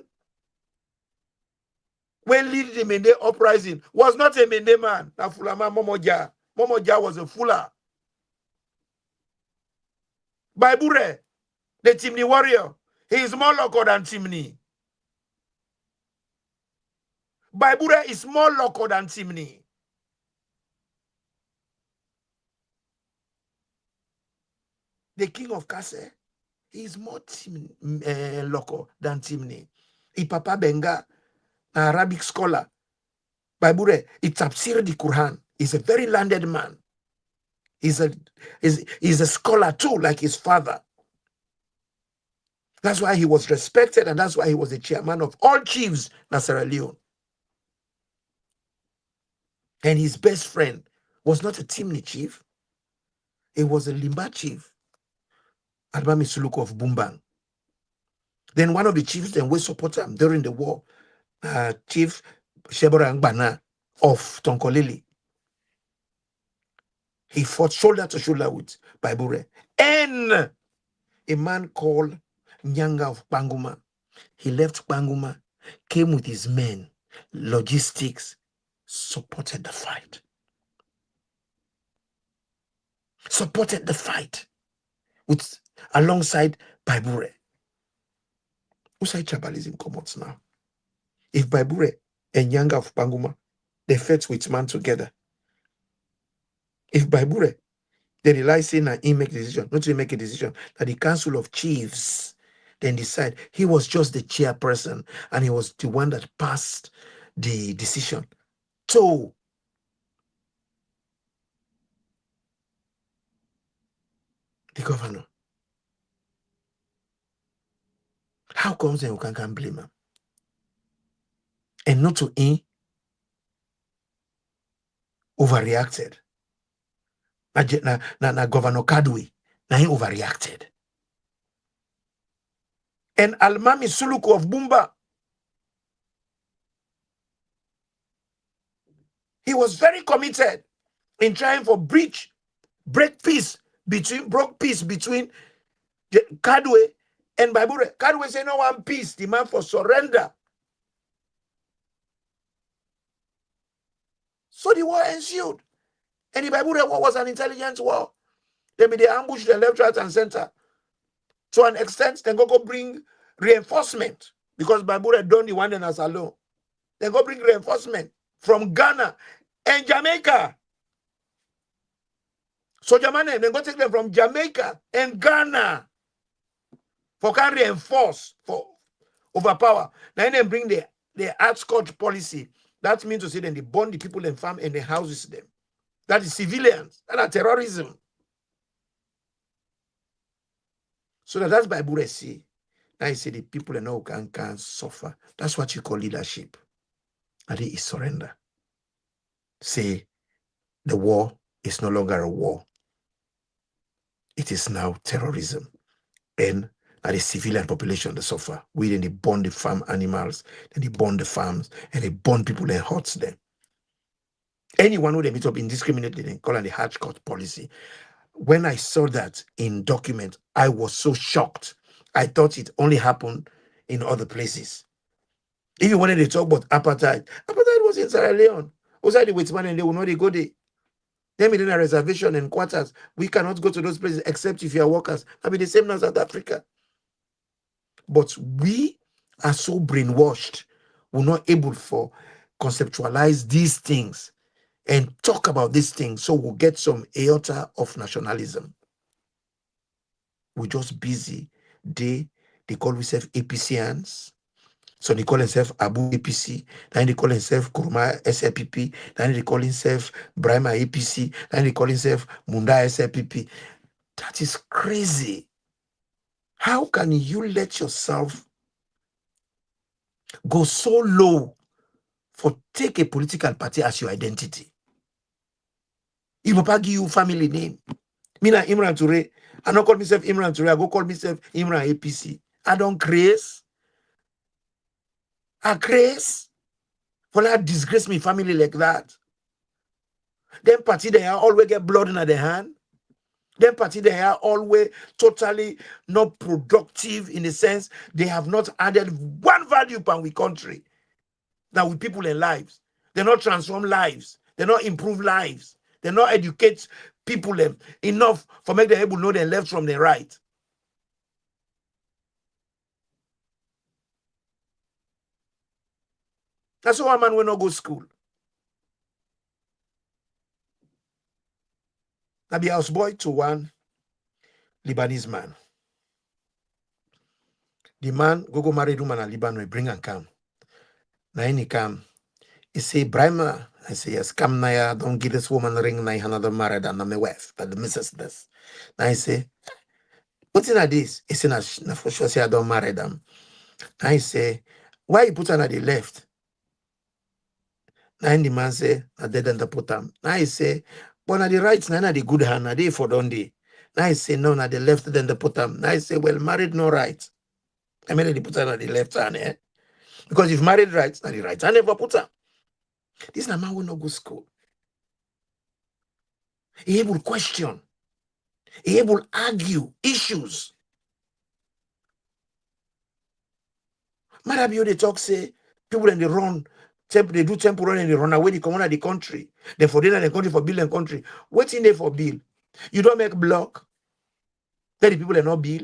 when lead the Mende uprising was not a Mende man. Na Fulama Momoja. Momoja was a Fuller. Baibure, the Timni warrior, he is more local than Timni. Baibure is more local than Timni. The king of Kase, he is more local than Timni. Ipapa Benga, an Arabic scholar. Baibure, he tafsir the Quran. He's a very learned man. He's a scholar too, like his father. That's why he was respected, and that's why he was the chairman of all chiefs in Sierra Leone. And his best friend was not a Timni chief. It was a Limba chief, Albami Suluku of Bumbang. Then one of the chiefs then we support him during the war, Chief Shebora Ngbana of Tonkolili. He fought shoulder to shoulder with Baibure. And a man called Nyanga of Panguma. He left Panguma, came with his men, logistics, supported the fight. Supported the fight with alongside Baibure. Who say tribalism come out now? If Baibure and Nyanga of Panguma, they fought with man together. If Baibure, they realize saying that he make a decision, not to make a decision, that the council of chiefs then decide. He was just the chairperson, and he was the one that passed the decision to the governor. How comes then we can blame him? And not to him overreacted. Na Governor Kadwe, na he overreacted. And Almami Suluku of Bumba, he was very committed in trying for broke peace between Kadwe and Babure. Kadwe say no one peace, demand for surrender. So the war ensued. And the Babure war was an intelligence war. They ambushed the left, right, and center. To an extent, they go bring reinforcement because Babure done the one and as alone. They go bring reinforcement from Ghana and Jamaica. So Jamaica, they go take them from Jamaica and Ghana for can reinforce, for overpower. Then they bring the outskirt policy. That means to say then they burn the people and farm and the houses them. That is civilians. That is terrorism. So that's by Buresi. Now you say the people and all can suffer. That's what you call leadership. And it is surrender. Say the war is no longer a war. It is now terrorism. And the civilian population that suffer. We then they burn the farm animals, then they burn the farms, and they burn people and hurt them. Anyone who they meet up indiscriminately, they call it the hatch cut policy. When I saw that in document, I was so shocked. I thought it only happened in other places. Even when they talk about apartheid was in Sierra Leone. Outside the Witman and they will not go there. Them in a reservation and quarters. We cannot go to those places except if you are workers. I mean the same as South Africa. But we are so brainwashed. We're not able to conceptualize these things and talk about these things, so we'll get some iota of nationalism. We're just busy. They call themselves APCians. So they call themselves Abu APC. Then they call themselves Kurma SLPP. Then they call themselves Brahma APC. Then they call themselves Munda SLPP. That is crazy. How can you let yourself go so low for take a political party as your identity? If Papa give you family name, me na Imran Toure, I don't call myself Imran Toure, I go call myself Imran APC. I don't craze. I craze. For that disgrace me family like that. Them party they are always get blood in their hand. Them party they are always totally not productive in the sense they have not added one value upon we country. That with people in lives. They not transform lives. They not improve lives. They not educate people enough for make them able to know their left from their right. That's why a man will not go to school. I be houseboy to one Lebanese man. The man go marry woman in Lebanon, bring and come. Now he come. He say, Brahma. I say, yes, come now, don't give this woman ring now, another married and I'm a wife, but the missus this. Now I say, what's in this? He say, na for sure say I don't marry them. Now I say, why you put her at the left? Now the man say, I didn't put them. Now I say, but at the right, now the good hand, they for don't they? Now I say, no, na the left, then the put them. Now I say, well, married no right. I mean, they put her at the left hand, eh? Because if married right, na the right hand never put her. This na man will not go school. He able question. He able argue issues. Marabio they talk say people in the run, they do temporary and they run away, they come out of the country. They for dinner the country for bill and country. What's in there for bill? You don't make block, let the people are not bill.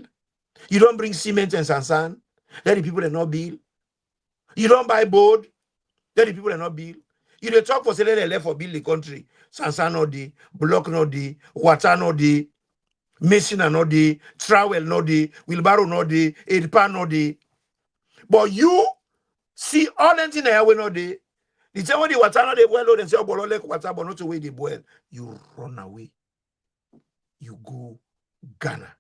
You don't bring cement and sand, let the people are not bill. You don't buy board, let the people are not bill. You dey talk for say let they left for bill the country. Sand not the, block not the, water not the. Mason no dey, trowel no dey, wheelbarrow no dey, pan no dey. But you see all them things that we no dey. The time when the water no dey boil, they say, oh, but like water, but not the way they boil. You run away. You go Ghana.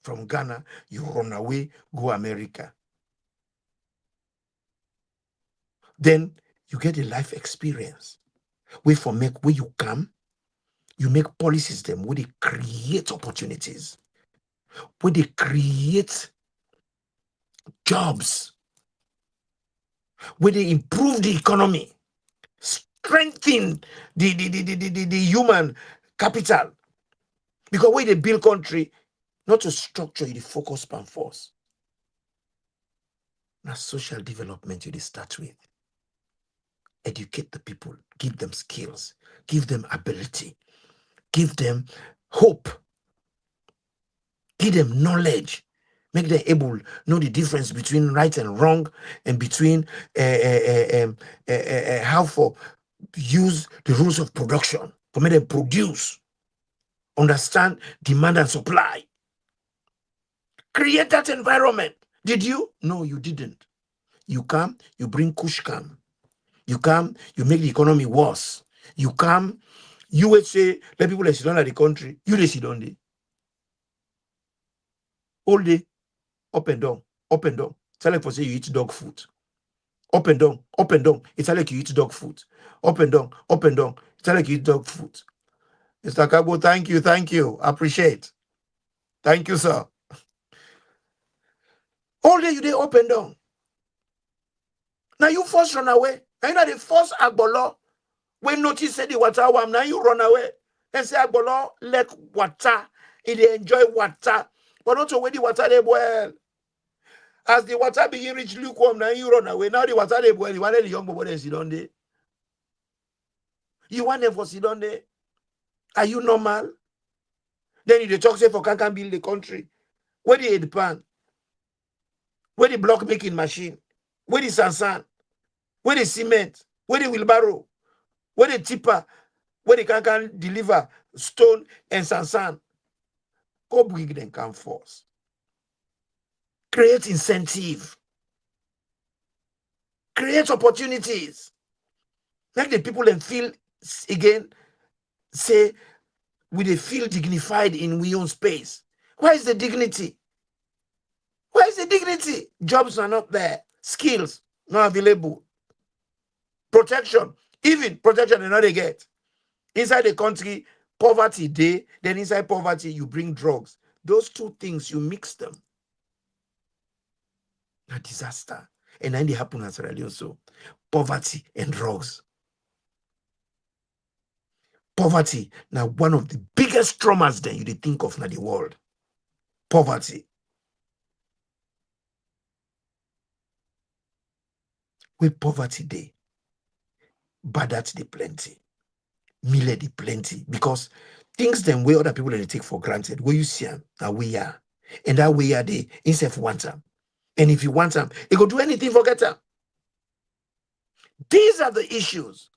From Ghana, you run away, go America. Then you get a life experience. Where you come, you make policies them where they create opportunities, where they create jobs, where they improve the economy, strengthen the human capital. Because when they build country, not to structure, you focus on force. Now social development you start with. Educate the people, give them skills, give them ability, give them hope, give them knowledge, make them able know the difference between right and wrong, and between how for use the rules of production for make them produce, understand demand and supply. Create that environment. Did you? No, you didn't. You come, you bring Kushkam. You come, you make the economy worse. You come, you would say, let people sit down at the country. You they sit down there. All day, up and down, up and down. It's like for say you eat dog food. Up and down, up and down. It's like you eat dog food. Up and down, up and down. It's like you eat dog food. Mr. Kabo, thank you. Appreciate. Thank you, sir. All day you day up and down. Now you first run away. Now you know the first agbolo. When notice say the water warm, now you run away. And say agbolo like water. They enjoy water. But not to when the water they boil. As the water begin reach lukewarm, now you run away. Now the water they boil. You want the young boy they sit on there. You want them for sit on there. Are you normal? Then you talk say for can build the country. Where the head pan? Where the block making machine? Where the sansan? Where the cement? Where the wheelbarrow? Where the tipper? Where they can deliver stone and sansan? Go bring them come force. Create incentive. Create opportunities. Make the people and feel again, say, we they feel dignified in we own space. Where is the dignity? Where is the dignity? Jobs are not there. Skills not available. Protection. Even protection they not they get. Inside the country, poverty day, then inside poverty, you bring drugs. Those two things, you mix them. A disaster. And then they happen as Sierra Leone. So poverty and drugs. Poverty, now one of the biggest traumas that you think of in the world. Poverty. With poverty day, bad at the plenty. Mile the plenty. Because things them way other people they take for granted. Where you see them, that we are. And that way are they instead of want them. And if you want them, you go do anything for get them. These are the issues.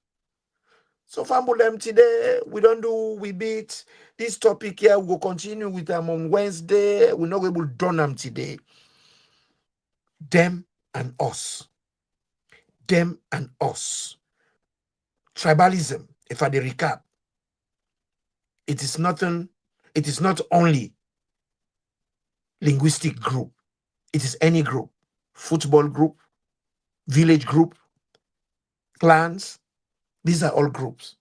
So Fambulem today, we beat this topic here. We'll continue with them on Wednesday. We're not able to done them today. Them and us. Them and us. Tribalism, if I recap, it is not only linguistic group. It is any group. Football group, village group, clans. These are all groups.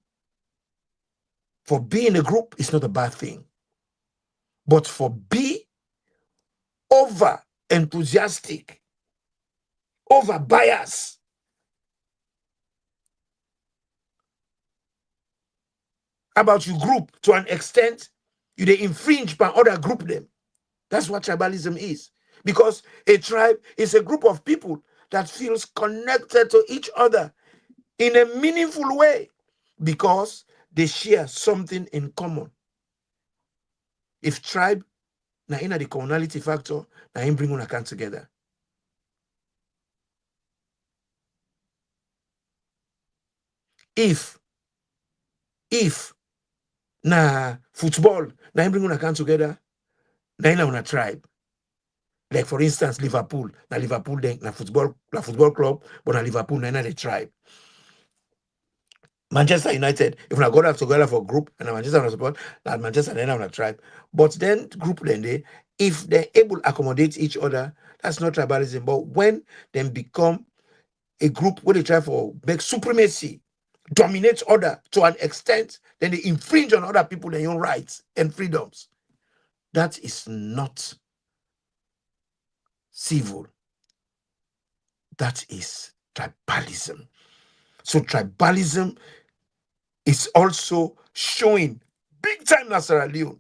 For being a group is not a bad thing. But for be over enthusiastic, over bias, about your group to an extent, you they infringe by other group them. That's what tribalism is. Because a tribe is a group of people that feels connected to each other in a meaningful way because they share something in common. If tribe, now in the commonality factor, now in bring one account together. If na football, na him bring una come together, na in una tribe. Like for instance, Liverpool, then na football club, but na Liverpool, na the tribe. Manchester United, if we go together for group and Manchester na support, na Manchester then na tribe. But then group then if they're able to accommodate each other, that's not tribalism. But when they become a group where they try for make supremacy, dominate other to an extent, then they infringe on other people their own rights and freedoms. That is not civil. That is tribalism. So tribalism is also showing big time in Sierra Leone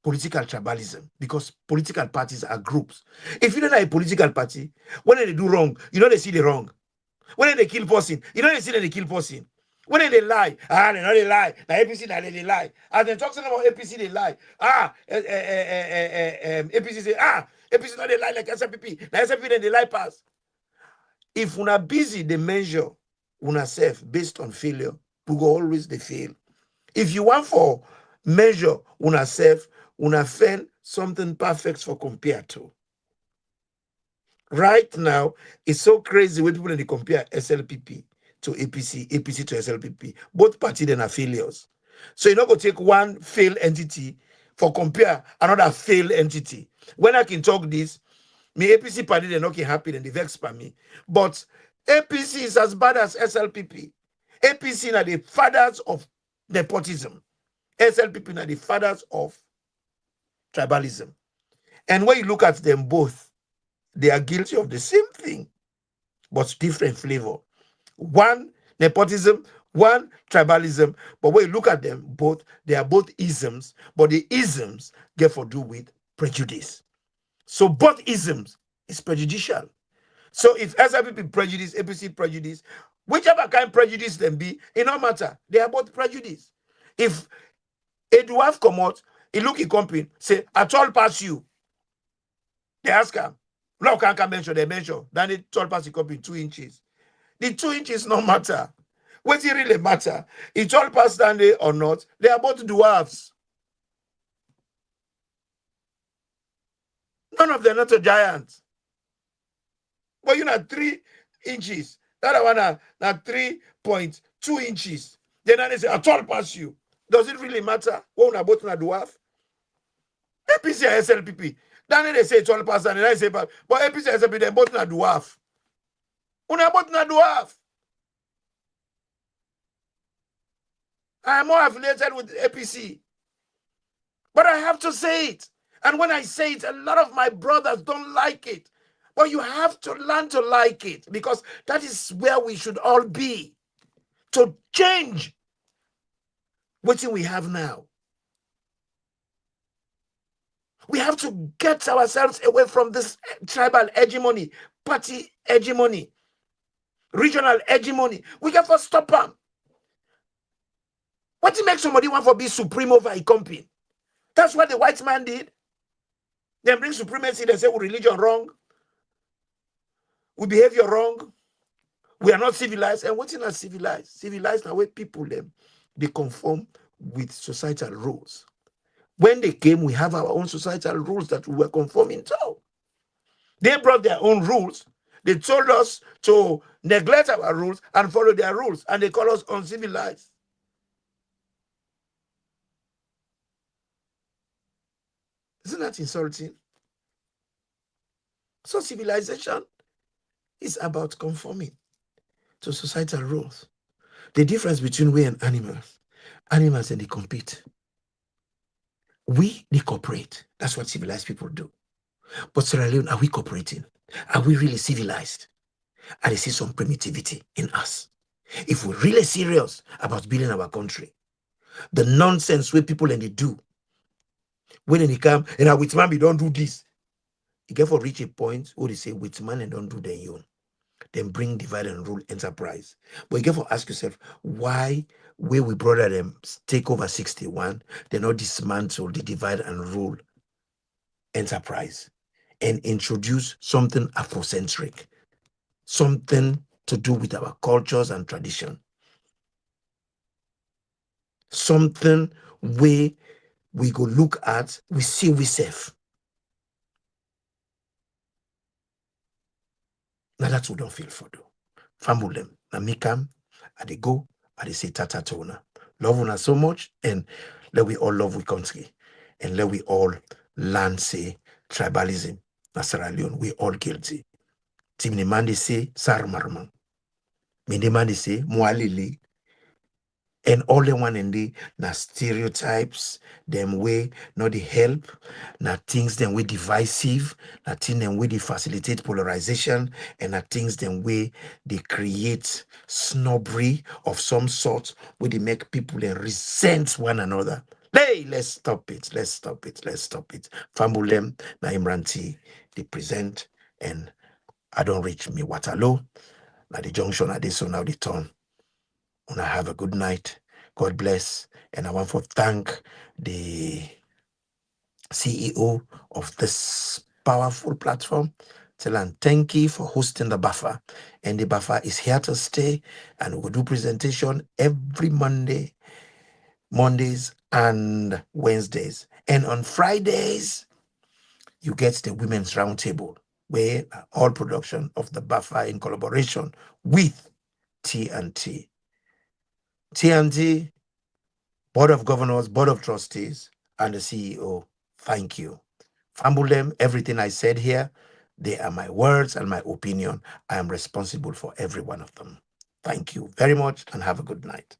political tribalism, because political parties are groups. If you don't have a political party, when they do wrong, you know they see the wrong. When they kill person, you know they see that they kill person. When they lie, they know they lie. The APC they lie. As they talk about APC, they lie. APC say APC not they lie like SLPP. Now SLPP then they lie pass. If una busy, they measure una self based on failure. We go always they fail. If you want for measure una self, una find something perfect for compare to. Right now, it's so crazy when people they compare SLPP to APC, APC to SLPP. Both parties then are failures. So you're not going to take one failed entity for compare another failed entity. When I can talk this, me APC party they're not happy and they vex by me. But APC is as bad as SLPP. APC are the fathers of nepotism. SLPP are the fathers of tribalism. And when you look at them both, they are guilty of the same thing, but different flavor. One nepotism, one tribalism. But when you look at them both, they are both isms, but the isms get for do with prejudice. So both isms is prejudicial. So if SLPP prejudice, APC prejudice, whichever kind of prejudice them be, it no matter. They are both prejudice. If a dwarf come out, he look in company, say, I tall pass you. They ask him, no, can't measure, they measure. Then they tall pass the company 2 inches. The 2 inches no matter. What it really matter? It tall pass Stanley or not, they are both dwarfs. None of them not a giant. But you know 3 inches. That one now 3.2 inches. Then they say, I tall pass you. Does it really matter? When we both na dwarf? APC and SLPP. Then they say tall pass and I say, but APC and SLPP, they both na dwarf. Una both na dwarf. I am more affiliated with APC. But I have to say it. And when I say it, a lot of my brothers don't like it. But you have to learn to like it, because that is where we should all be. To change what we have now. We have to get ourselves away from this tribal hegemony, party hegemony, regional hegemony. We can first stop them. What makes somebody want to be supreme over a company? That's what the white man did. They bring supremacy, they say we religion wrong, we behavior wrong, we are not civilized. And what's not civilized? Civilized now where people they conform with societal rules. When they came, we have our own societal rules that we were conforming to. They brought their own rules. They told us to neglect our rules and follow their rules, and they call us uncivilized. Isn't that insulting? So civilization is about conforming to societal rules. The difference between we and animals and they compete. We, they cooperate. That's what civilized people do. But Sierra Leone, are we cooperating? Are we really civilized? I see some primitivity in us. If we're really serious about building our country, the nonsense where people and they do, when they come, and with man, we don't do this. You get for reach a point where they say, with man and don't do their own. Then bring divide and rule enterprise. But you get to ask yourself, why where we brought them take over 61, they not dismantle the divide and rule enterprise and introduce something Afrocentric, something to do with our cultures and tradition. something we go look at, we see we safe. Now that's what don't feel for do. Famulem, na mikam, I dey go, I dey say tata to una. Love una so much, and let we all love we country, and let we all learn say tribalism. Na Sierra Leone, we all guilty. Tim ni mandi say sar marman. Mindi mandi say mualili. And all the one in the na stereotypes, them way not the help, na things them way divisive, na things them way they facilitate polarization, and na things them way they create snobbery of some sort, where they make people then resent one another. Hey, let's stop it. Let's stop it. Let's stop it. Famulem na Imranti, they present, and I don't reach me Waterloo. Now the junction at this so now the turn. Una have a good night. God bless. And I want to thank the CEO of this powerful platform. Tell him thank you for hosting the buffer. And the buffer is here to stay. And we'll do presentation every Mondays and Wednesdays. And on Fridays, you get the Women's Roundtable, where all production of the buffer in collaboration with TNT. TNT, Board of Governors, Board of Trustees, and the CEO, thank you. Fambulem, everything I said here, they are my words and my opinion. I am responsible for every one of them. Thank you very much and have a good night.